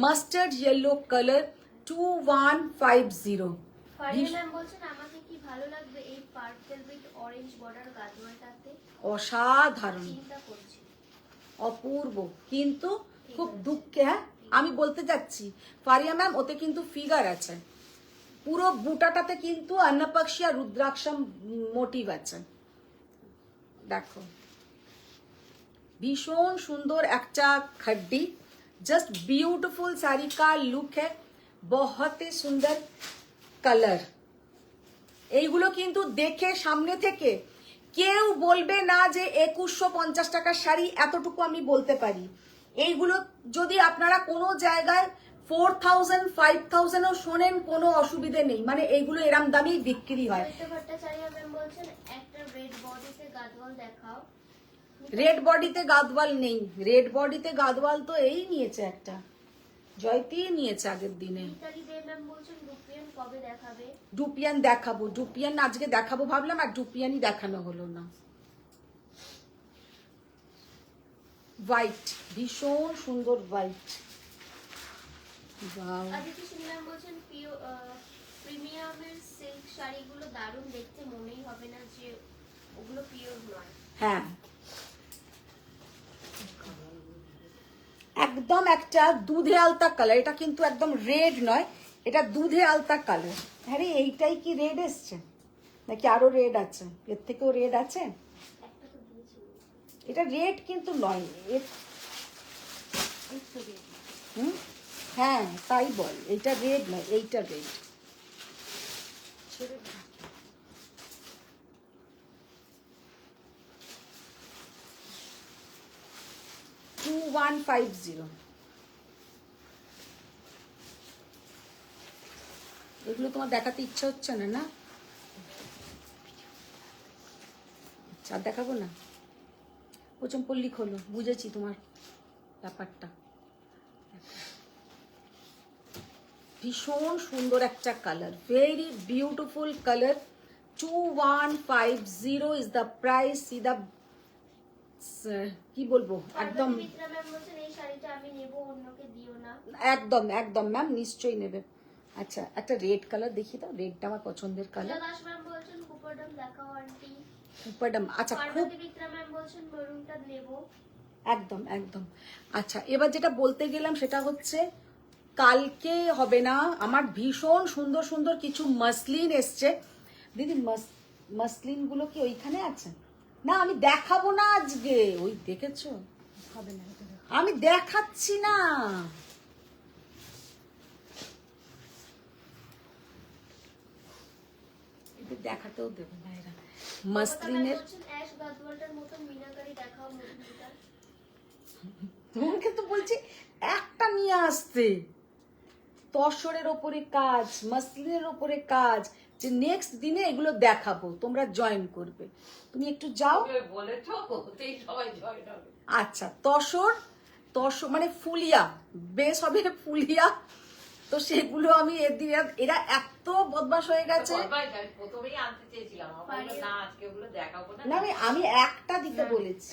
Mustard yellow colour 2150। Faria ma'am বলছেন আমাকে কি ভালো লাগবে এই পার্পল উইথ অরেঞ্জ বর্ডার গাজওয়ালটাতে, অসাধারণ চিন্তা করছি। অপূর্ব, কিন্তু খুব দুঃখে, হ্যাঁ আমি বলতে যাচ্ছি ফারিয়া ম্যাম ওতে কিন্তু ফিগার আছে, পুরো বুটাটাতে কিন্তু অন্নপক্ষী আর রুদ্রাক্ষম মোটিভ আছে। দেখো ভীষণ সুন্দর একটা खड्डी, जस्ट ब्यूटीफुल साड़ी का लुक है, बहुत ही सुंदर কালার। এইগুলো কিন্তু দেখে সামনে থেকে কেউ বলবে না যে 2150 টাকার শাড়ি, এতটুকু আমি বলতে পারি। এইগুলো যদি আপনারা কোনো জায়গায় 4000 5000ও শোনেন কোনো অসুবিধে নেই, মানে এইগুলো এরম দামেই বিক্রি হয়। চৈত্র ভট্টাচার্য ম্যাম বলছেন একটা রেড বডিতে গাদওয়াল দেখাও। রেড বডিতে গাদওয়াল নেই, রেড বডিতে গাদওয়াল তো এই নিয়েছে একটা, জয়তী নিয়েছে আগের দিনে। মিতালি দে ম্যাম বলছেন রুপিয়ান কবে দেখাবে? ডুপিয়ান দেখাবো, ডুপিয়ান আজকে দেখাবো ভাবলাম, আর ডুপিয়ানই দেখানো হলো না। হোয়াইট, ভীষণ সুন্দর white. Wow, Aditi Singh ma'am বলছেন প্রিমিয়ামের সিল্ক শাড়িগুলো দারুণ দেখতে, মনেই হবে না যে ওগুলো পিওর নয়। হ্যাঁ একদম একটা দুধে আলতা কালার, এটা কিন্তু একদম রেড নয়, এটা দুধে আলতা কালার। আরে এইটাই কি রেড এসছে নাকি আরো রেড আছে? এর থেকেও রেড আছে? একটা তো দিয়েছি। এটা রেড কিন্তু নয়, হুম হ্যাঁ তাই বল, এইটা রেড নয়, এইটা রেড। 2150। এগুলো তোমার দেখাতে ইচ্ছা হচ্ছে না, না? আচ্ছা দেখাবো না, পোচমপল্লি খোলো, বুঝেছি তোমার ব্যাপারটা। ভীষণ সুন্দর একটা colour, very beautiful colour. 2150 is the price. C the কি বলবো, একদম মিত্রা ম্যাম বলছেন এই শাড়িটা আমি নেব, অন্যকে দিও না। একদম একদম ম্যাম, নিশ্চয়ই নেবে। আচ্ছা একটা রেড কালার দেখি দাও, রেডটা আমার পছন্দের কালার। দাস ম্যাম বলছেন কুপারডাম দেখাও আন্টি। সুপারডাম, আচ্ছা খুব পার্বতী মিত্রা ম্যাম বলছেন মেরুনটা নেব। একদম একদম। আচ্ছা এবার যেটা বলতে গেলাম সেটা হচ্ছে কালকে হবে না, আমার ভীষণ সুন্দর সুন্দর কিছু মাসলিন এসছে। দিদি মাসলিন গুলো কি ওইখানে আছে? না আমি দেখাবো না আজকে, ওই দেখেছো হবে না, আমি দেখাচ্ছি না। এদের দেখাতেও দেবো না এরা। মাসলিনের অ্যাশ গাদওয়ালটার মতন মিনাকারি দেখাও নতুনটা। তোমাকে তো বলছি একটা নিয়ে আসতে, তসরের ওপরে কাজ, মাসলিনের ওপরে কাজ, যে নেক্সট দিনে এগুলো দেখাবো, তোমরা জয়েন করবে। তুমি একটু যাও। বলেছো ওতেই সবাই জয়েন হবে। আচ্ছা তসর মানে ফুলিয়া বেশ হবে, ফুলিয়া তো সেগুলো আমি এরা এত বদমাশ হয়ে গেছে। প্রথমেই আনতে চেয়েছিলাম, আমার বললো, না আজকে ওগুলো দেখাবো না। না আমি একটা দিতে বলেছি।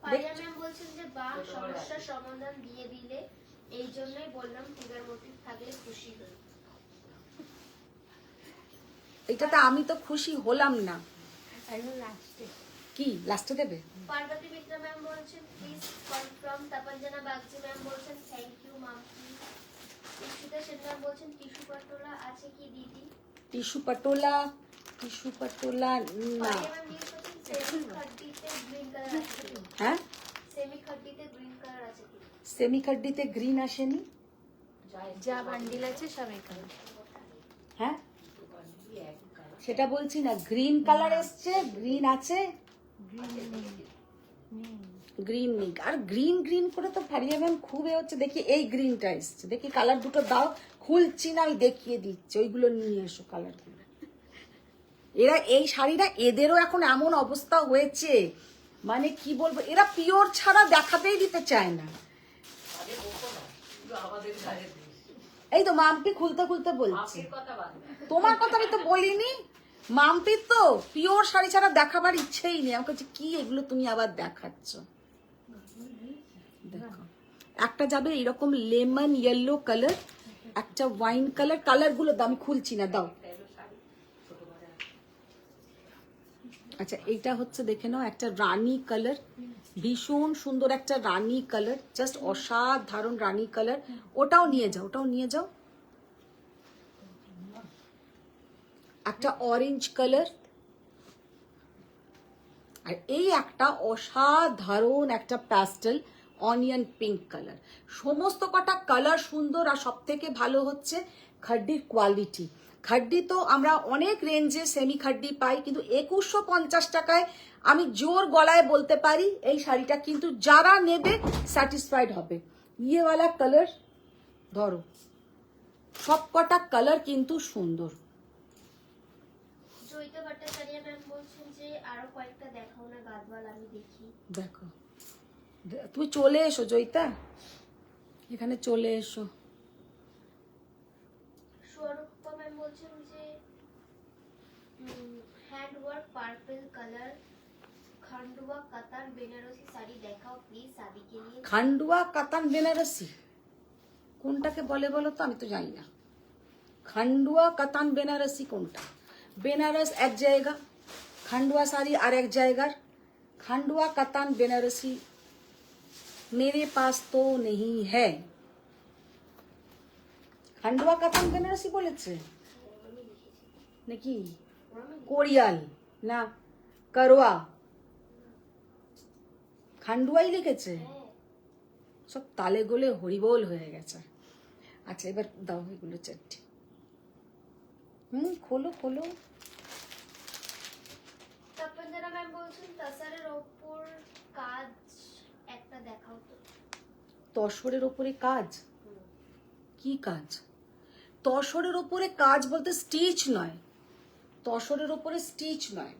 পারিয়া ম্যাম বলছেন যে বা সমস্যার সমাধান দিয়ে দিলে, এই জন্যই বললাম ফিগার মোটিভ থাকলে খুশি হই। এটাতে আমি তো খুশি হলাম না। কি লাস্টে দেবে? পার্বতী মিত্রা ম্যাম বলছেন please confirm. Tapanjana Bagchi ma'am বলছেন thank you Mampi. Ishita Sen ma'am বলছেন টিস্যু পাটোলা আছে কি দিদি? টিস্যু পাটোলা না। পারিয়া ম্যাম জিজ্ঞেস করছেন সেমি খাড্ডিতে গ্রিন কালার আছে কি? হ্যাঁ সেমি খাড্ডিতে গ্রিন কালার আছে কি? সেমি খাড্ডিতে গ্রিন আসেনি। যা বান্ডিল আছে সব এখানে। হ্যাঁ সেটা বলছি না, গ্রিন কালার এসছে, গ্রিন আছে। গ্রিন নেই আর গ্রিন গ্রিন করে তো ফারিয়া ম্যাম খুব হচ্ছে। দেখি এই গ্রিনটা এসছে, দেখি কালার দুটো দাও, খুলছি না আমি দেখিয়ে দিচ্ছি, ওইগুলো নিয়ে এসো কালারগুলো। এরা এই শাড়িটা এদেরও এখন এমন অবস্থা হয়েছে, মানে কি বলবো, এরা পিওর ছাড়া দেখাতেই দিতে চায় না। আগে বলতো না, শুধু আমাদের গায়ে দিস। এই তো মাম্পি খুলতে খুলতে বলছে, মাপির কথা বাদ দে। তোমার কথা আমি তো বলিনি। মাম্পির তো পিওর শাড়ি ছাড়া দেখাবার ইচ্ছেই নেই। আমাকে বলছে কি এগুলো তুমি আবার দেখাচ্ছ। দেখো একটা যাবে এরকম লেমন ইয়েলো কালার, একটা ওয়াইন কালার, কালারগুলো দাও, আমি খুলছি না, দাও। আচ্ছা এইটা হচ্ছে দেখে নাও, একটা রানী কালার, ভীষণ সুন্দর একটা রানী কালার, জাস্ট অসাধারণ রানী কালার। ওটাও নিয়ে যাও, ওটাও নিয়ে যাও। একটা অরেঞ্জ কালার, আর এই একটা অসাধারণ একটা প্যাস্টেল অনিয়ন পিঙ্ক কালার। সমস্ত কটা কালার সুন্দর, আর সব থেকে ভালো হচ্ছে খাড্ডির কোয়ালিটি। খাড্ডি তো আমরা অনেক রেঞ্জে সেমি খাড্ডি পাই, কিন্তু 2150 টাকায় আমি জোর গলায় বলতে পারি এই শাড়িটা কিন্তু যারা নেবে স্যাটিসফাইড হবে। ইয়েওয়ালা কালার ধরো, সব কটা কালার কিন্তু সুন্দর। জয়িতা ভট্টাচার্য ম্যাম বলছেন যে আরো কয়েকটা দেখাও না গাদওয়াল, আমি দেখি। দেখো তুমি চলে এসো জয়িতা, এখানে চলে এসো। সুরূপা ম্যাম বলছেন যে hand work purple colour Khandua কাতার বেনারসি শাড়ি দেখাও প্লিজ শাদি কে লিয়ে। খান্ডুয়া কাতান বেনারসি কোনটাকে বলে বলো তো, আমি তো জানি না। খান্ডুয়া কাতান বেনারসি কোনটা? বেনারস এক জায়গা, খান্ডুয়া শাড়ি আর এক জায়গার। খান্ডুয়া কাতান বেনারসি मेरे पास तो नहीं है। খান্ডুয়া কাতান বেনারসি বলেছে নাকি কোরিয়াল না করোয়া, খান্ডুয়াই লিখেছে। সব তালে গোলে হরিবোল হয়ে গেছে। আচ্ছা এবার দাও এগুলো চারটি। খোলো খোলো। তপঞ্জনা ম্যাম বলছেন তাসারের ওপর কাজ একটা দেখাও তো। তসরের ওপরে কাজ? কি কাজ? তসরের ওপরে কাজ বলতে স্টিচ নয়, তসরের ওপরে স্টিচ নয়।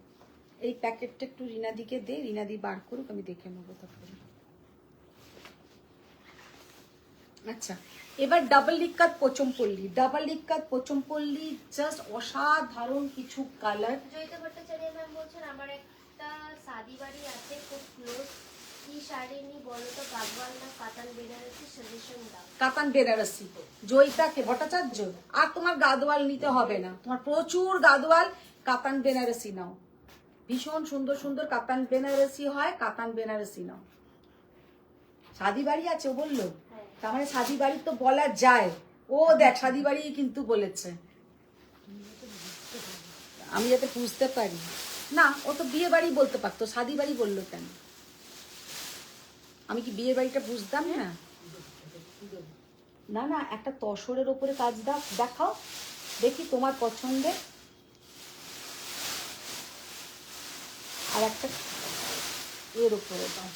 এই প্যাকেটটা একটু রিনাদিকে দে, রিনাদি বার করুক, আমি দেখে নেবো তারপরে। আচ্ছা এবার double লিক্কাত Pochampally, double লিক্কাত Pochampally just অসাধারণ কিছু কালার। জয়িতা ভট্টাচার্য ম্যাম বলছেন আমার একটা শাদি বাড়ি আছে খুব ক্লোজ, কি শাড়ি নি বলো তো গাদওয়াল না কাতান বেনারসি সাজেশন দাও। কাতান বেনারসি জয়িতাকে ভট্টাচার্য, আর তোমার গাদওয়াল নিতে হবে না, তোমার প্রচুর গাদওয়াল, কাতান বেনারসি নাও। ভীষণ সুন্দর সুন্দর কাতান বেনারসি হয়, কাতান বেনারসি নাও। শাদি বাড়ি আছে ও বললো, তার মানে শাদি বাড়ি তো বলা যায়। ও দেখ শাদি বাড়ি কিন্তু বলেছে, আমি যাতে বুঝতে পারি। না ও তো বিয়ে বাড়ি বলতে পারতো, শাদি বাড়ি বললো কেন? আমি কি বিয়ে বাড়িটা বুঝতাম না? না না একটা তসরের ওপরে কাজ দাও, দেখাও দেখি তোমার পছন্দের। আর একটা এর উপরে দাও।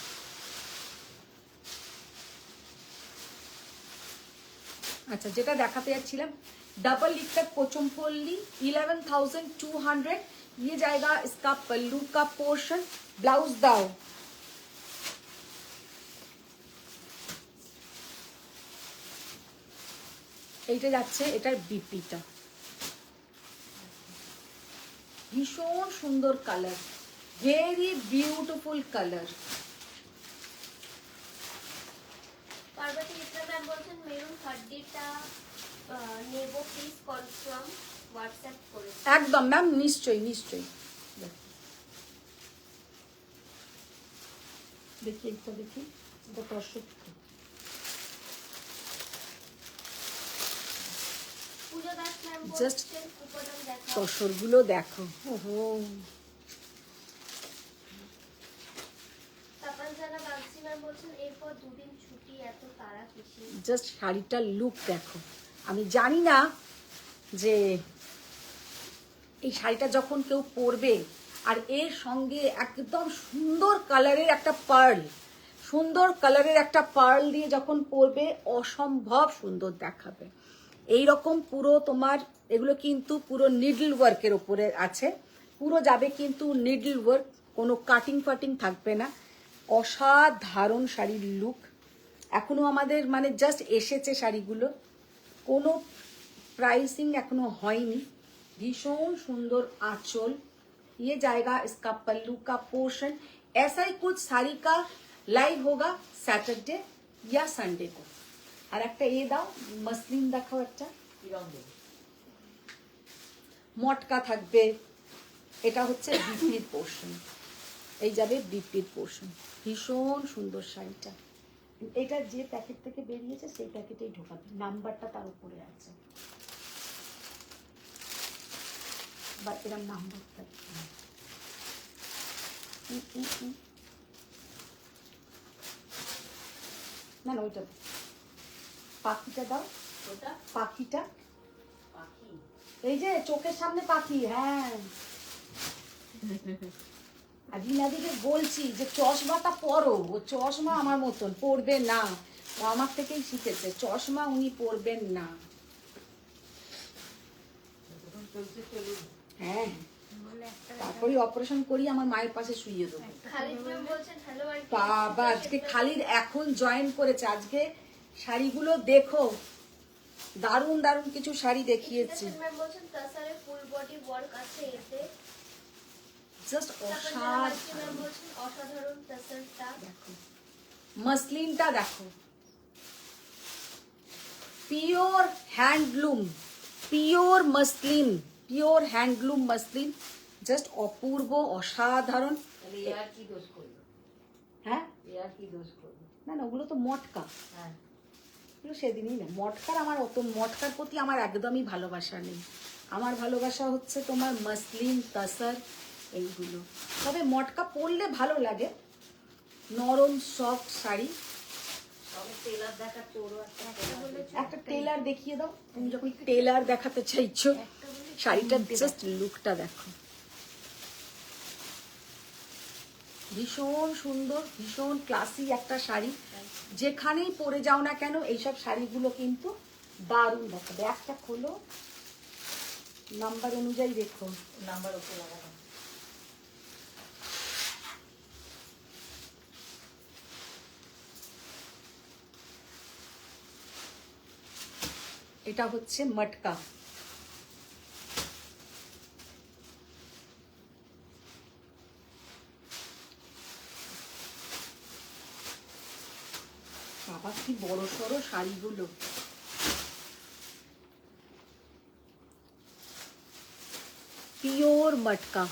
আচ্ছা যেটা দেখাতে যাচ্ছিলাম, डबल लिखकर पोचमपल्ली 11,200, ये जाएगा इसका पल्लू का पोर्शन। ब्लाउज दाओ, এইটা যাচ্ছে এটার বিপিটা, ভীষণ সুন্দর colour, very beautiful colour. Parbati Islam ma'am maroon মেরুন খাড্ডিটা নেব প্লিজ কনফার্ম হোয়াটসঅ্যাপ করে। একদম ম্যাম, নিশ্চয়ই নিশ্চয়ই। দেখি এটা দেখি, এটা দর্শক পূজা দাস ম্যাম Just বলছেন উপদান দেখাও। তসরগুলো দেখো। ওহো তপঞ্জনা বাগচি ম্যাম বলছেন এরপর দুদিন ছুটি, এত তারা কিসে? জাস্ট শাড়িটার লুক দেখো। আমি জানি না যে এই শাড়িটা যখন কেউ পরবে, আর এর সঙ্গে একদম সুন্দর কালারের একটা পার্ল, সুন্দর কালারের একটা পার্ল দিয়ে যখন পরবে অসম্ভব সুন্দর দেখাবে। এই রকম পুরো তোমার এগুলো কিন্তু পুরো নিডল ওয়ার্কের উপরে আছে, পুরো যাবে কিন্তু নিডল ওয়ার্ক, কোনো কাটিং ফাটিং থাকবে না। অসাধারণ শাড়ির লুক। এখনো আমাদের মানে জাস্ট এসেছে শাড়িগুলো, কোনো प्राइसिंग एखनो হয়নি। भीषण सुंदर आंचल, ये जाएगा इसका पल्लू का पोर्शन। ऐसा ही कुछ साड़ी का लाइव होगा सैटरडे या संडे को। और एक ये दाओ मसलिन देखाओ, एक কি রং দেবো? মটকা থাকবে, এটা হচ্ছে বিপির পোর্শন, এই যাবে বিপির পোর্শন। ভীষণ সুন্দর শাড়িটা, এটা যে প্যাকেট থেকে বেরিয়েছে সেই প্যাকেটেই ঢোকাবে, নাম্বারটা তার উপরে আছে বা এরকম নাম্বারটা। না না ওইটা পাখিটা দাও, ওটা পাখিটা, পাখি। এই যে চোখের সামনে পাখি। হ্যাঁ আর রিনাদিকে বলছি যে চশমাটা পরো, ও চশমা আমার মতন পরবে না, ও আমার থেকেই শিখেছে, চশমা উনি পরবেন না। যখন চলছে চলুন। হ্যাঁ তারপরে অপারেশন করি আমার মায়ের পাশে শুইয়ে দেবো। খালিদ ম্যাম বলছেন হ্যালো আন্টি। বাবা আজকে খালিদ এখন জয়েন করেছে, আজকে শাড়িগুলো দেখো, দারুণ দারুণ কিছু শাড়ি দেখিয়েছে, ম্যাম বলছেন তাসারে ফুল বডি ওয়ার্ক আছে এতে। জাস্ট ম্যাম অসাধারণ। বলছেন অসাধারণ তাসারটা। দেখো মসলিনটা দেখো, pure handloom, pure muslin, pure handloom muslin, just অপূর্ব অসাধারণ। তাহলে এ আর কি দোষ করলো? হ্যাঁ এ আর কি দোষ করলো? না না ওগুলো তো মটকা, হ্যাঁ এগুলো সেদিনই না। মটকার আমার অত, মটকার প্রতি আমার একদমই ভালোবাসা নেই, আমার ভালোবাসা হচ্ছে তোমার মসলিন তাসার এইগুলো। তবে মটকা পরলে ভালো লাগে, নরম সফট শাড়ি। তবে টেলার দেখাচ্ছে, ওরও একটা টেলার দেখিয়ে দাও, তুমি যখন টেলার দেখাতে চাইছো, শাড়িটার জাস্ট লুকটা দেখো, ভীষণ সুন্দর, ভীষণ ক্লাসি একটা শাড়ি। যেখানেই পরে যাও না কেন এইসব শাড়িগুলো কিন্তু দারুণ দেখাবে। একটা খোলো, নাম্বার অনুযায়ী দেখো, নাম্বার ওকে লাগানো। এটা হচ্ছে মটকা। বাবা কি বড় সড়ো শাড়িগুলো, পিওর মটকা।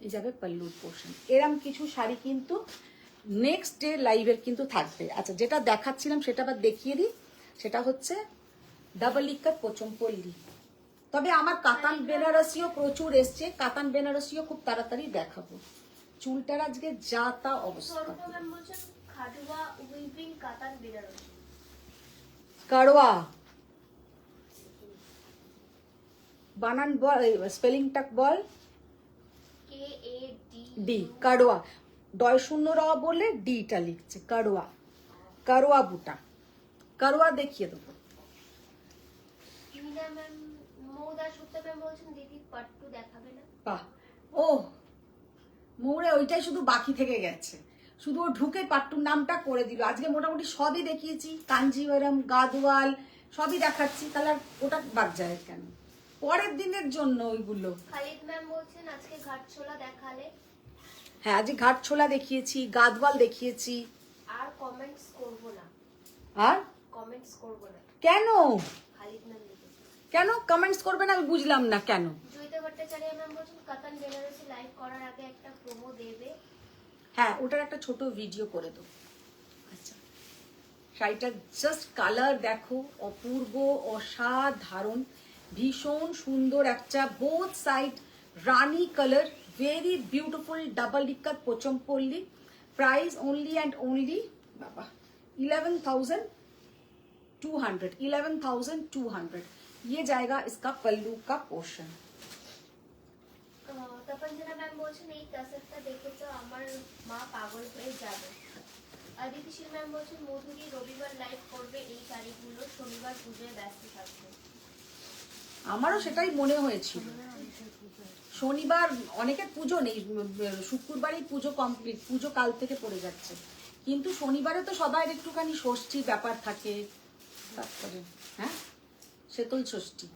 এই যাবে পল্লুর পোর্শন। এরম কিছু শাড়ি কিন্তু নেক্সট ডে লাইভের কিন্তু থাকবে। আচ্ছা যেটা দেখাচ্ছিলাম সেটা আবার দেখিয়ে দিই, সেটা হচ্ছে ডাবল ইকাত পোচমপল্লি। তবে আমার কাতান বেনারসিও প্রচুর এসছে, কাতান বেনারসিও খুব তাড়াতাড়ি দেখাবো। চুলটার আজকে যা তা অবস্থা। স্বর্ণ ম্যাম বলছেন খাটুয়া উইভিং কাতান বেনারসি। কাড়োয়া বানান বল, স্পেলিংটা বল। KAD ডি, কাড়োয়া, ডয় শূন্য র বলে ডিটা লিখছে, কাড়োয়া, কাড়োয়া বুটা, কাড়োয়া দেখিয়ে দেবো। মিনা ম্যাম, মৌদা সুতা ম্যাম বলছেন দিদি পার্ট 2 দেখাবে না। বাহ, ও মোড়ে ওইটাই শুধু বাকি থেকে গেছে, শুধু ও ঢুকে পাট্টুর নামটা করে দিল। আজকে মোটামুটি সবই দেখিয়েছি, কাঞ্জিভারম, গাদওয়াল সবই দেখাচ্ছি, তাহলে আর ওটা বাদ যায় কেন? পরের দিনের জন্য ওইগুলো। খালিদ ম্যাম বলছেন আজকে ঘাটছোলা দেখালে। হ্যাঁ আজকে ঘাট ছোলা দেখিয়েছি, গাদওয়াল দেখিয়েছি। আর কমেন্টস করব না, আর কমেন্টস করব না। কেন খালিদ ম্যাম লিখেছেন। কেন কমেন্টস করবে না আমি বুঝলাম না কেন। জয়িতা ভট্টাচার্য ম্যাম বলছেন কাতান বেনারসি লাইভ করার আগে একটা প্রোমো দেবে। হ্যাঁ ওটার একটা ছোট ভিডিও করে দেবো। আচ্ছা শাড়িটার জাস্ট কালার দেখো, অপূর্ব অসাধারণ, ভীষণ সুন্দর একটা both side rani colour, very beautiful double ikat Pochampally. Price only and only বাবা 11,200, 11,200। ये जाएगा इसका पल्लू का पोर्शन। তপঞ্জনা ম্যাম বলছেন এই কাসেটটা দেখে তো আমার মা পাগল হয়ে যাবে। অদিতিশীল ম্যাম বলছেন মধুরি রবিবার লাইভ করবে এই তারিখগুলো, শনিবার পুজোয় ব্যস্ত থাকবে। আমারও সেটাই মনে হয়েছিল। শনিবার অনেকের পুজো নেই, শুক্রবারই পুজো কমপ্লিট, পুজো কাল থেকে পড়ে যাচ্ছে, কিন্তু শনিবারে তো সবাই একটুখানি ষষ্ঠী ব্যাপার থাকে, তারপরে হ্যাঁ শীতল ষষ্ঠী।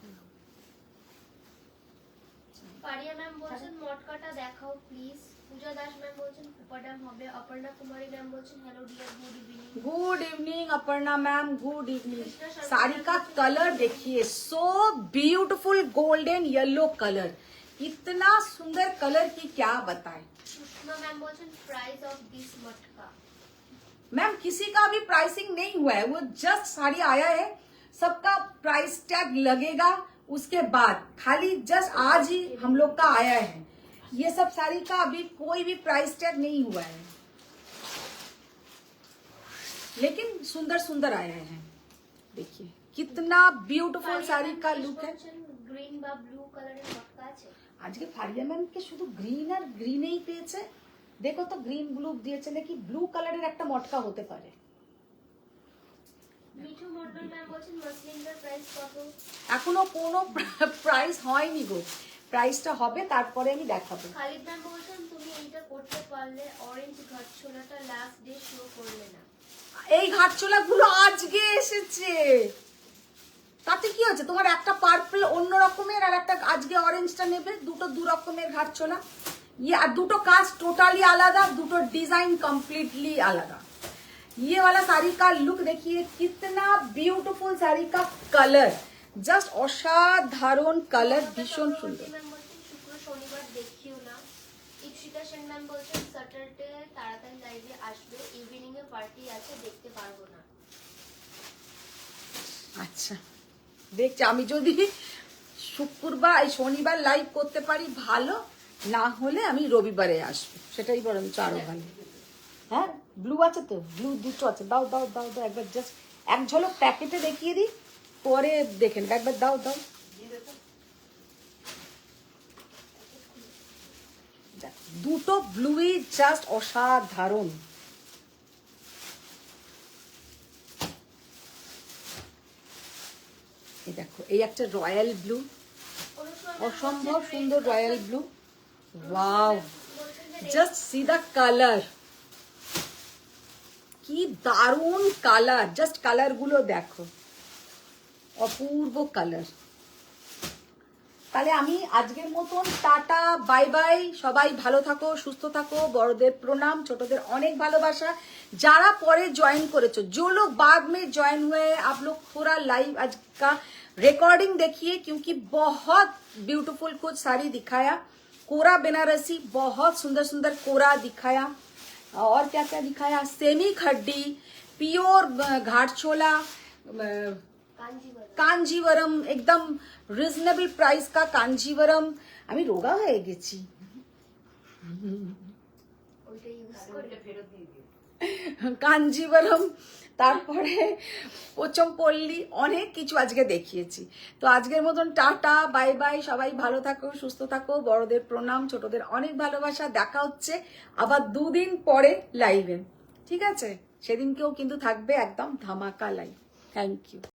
পারিয়া ম্যাম বলছেন মটকাটা দেখাও প্লিজ। পূজা দাস ম্যাম বলছেন উপাডাম হবে। অপর্ণা কুমারী ম্যাম বলছেন hello dear, good evening. Good evening Aparna ma'am, good evening. Sari का कलर देखिए, so beautiful golden yellow colour, इतना सुंदर कलर की क्या बताएं। সুষমা ম্যাম বলছেন price of this matka. Ma'am किसी का भी प्राइसिंग नहीं हुआ है, वो जस्ट साड़ी आया है, सबका प्राइस टैग लगेगा उसके बाद, खाली जस्ट आज ही हम लोग का आया है। ये सब साड़ी का अभी कोई भी प्राइस टैग नहीं हुआ है, लेकिन सुंदर सुंदर आया है। देखिए कितना ब्यूटीफुल साड़ी का लुक है। গ্রিন বা ব্লু কালারের মটকা আছে? আজকে ফারিয়া ম্যামকে শুধু গ্রিন আর গ্রিনেই পেয়েছে, দেখো তো গ্রিন ব্লু দিয়েছে নাকি ব্লু কালারের একটা মটকা হতে পারে। মিঠু মন্ডল ম্যাম বলছেন মসলিনটার প্রাইস কত? এখনো কোনো প্রাইস হয়নি গো, প্রাইসটা হবে তারপরে আমি দেখাবো। খালিদ ম্যাম বলছেন তুমি এইটা করতে পারলে, অরেঞ্জ ঘাটছোলাটা লাস্ট ডে শো করলে না। এই ঘাটচোলা গুলো আজকে এসেছে, তাতে কি হচ্ছে, তোমার একটা পার্পল অন্য রকমের আর একটা আজকে অরেঞ্জটা নেবে, দুটো দু রকমের ঘাটচোলা, ये আর দুটো কাজ টোটালি আলাদা, দুটো ডিজাइन कम्प्लीटली आलादा। ये वाला साड़ी का लुक देखिए, कितना ब्यूटीफुल साड़ी का कलर, জাস্ট অসাধারণ কালার, ভীষণ সুন্দর। ম্যাম বলছেন শুক্র শনিবার দেখিও না। ইপসিতা সেন ম্যাম বলছেন স্যাটারডে তাড়াতাড়ি লাইভে আসবে, ইভিনিং এ পার্টি আছে, দেখতে পারবো না। আচ্ছা দেখছি, আমি যদি শুক্রবার এই শনিবার লাইভ করতে পারি ভালো, না হলে আমি রবিবারে আসবো, সেটাই বরঞ্চ আরো ভালো। হ্যাঁ ব্লু আছে তো, ব্লু দুটো আছে, দাও দাও দাও দাও, একবার জাস্ট এক ঝলক প্যাকেটে দেখিয়ে দিই, পরে দেখেন, একবার দাও দাও। দুটো ব্লুই জাস্ট অসাধারণ। এই দেখো, এই একটা রয়্যাল ব্লু, অসম্ভব সুন্দর royal blue, wow, just see the colour, কি দারুণ কালার, জাস্ট কালার গুলো দেখো, অপূর্ব কালার। তাহলে আমি আজকের মতন টাটা, বাই বাই, সবাই ভালো থাকো, সুস্থ থাকো, বড়দের প্রণাম, ছোটদের অনেক ভালোবাসা। যারা পরে ज्वाइन করেছো, जो लोग बाद में ज्वाइन हुए आप लोग थोड़ा लाइव आज का रिकॉर्डिंग देखिए, क्योंकि बहुत ब्यूटीफुल कुछ साड़ी दिखाया, कोरा बनारसी बहुत सुंदर सुंदर कोरा दिखाया, और क्या क्या दिखाया, सेमी खड्डी, प्योर घाटचोला, কাঞ্জিভরম, একদম রিজনেবল প্রাইস কা কাঞ্জিভরম। আমি রোগা হয়ে গেছি, ওইটা ইউজ করে ফেরত দিয়ে দিও। কাঞ্জিভরম, তারপরে পোচমপল্লী, অনেক কিছু আজকে দেখিয়েছি। তো আজকের মতন টাটা, বাই বাই, সবাই ভালো থাকো, সুস্থ থাকো, বড়দের প্রণাম, ছোটদের অনেক ভালোবাসা। দেখা হচ্ছে আবার 2 দিন পরে লাইভে, ঠিক আছে? সেদিনকেও কিন্তু থাকবে একদম ধামাকা লাইভ। Thank you.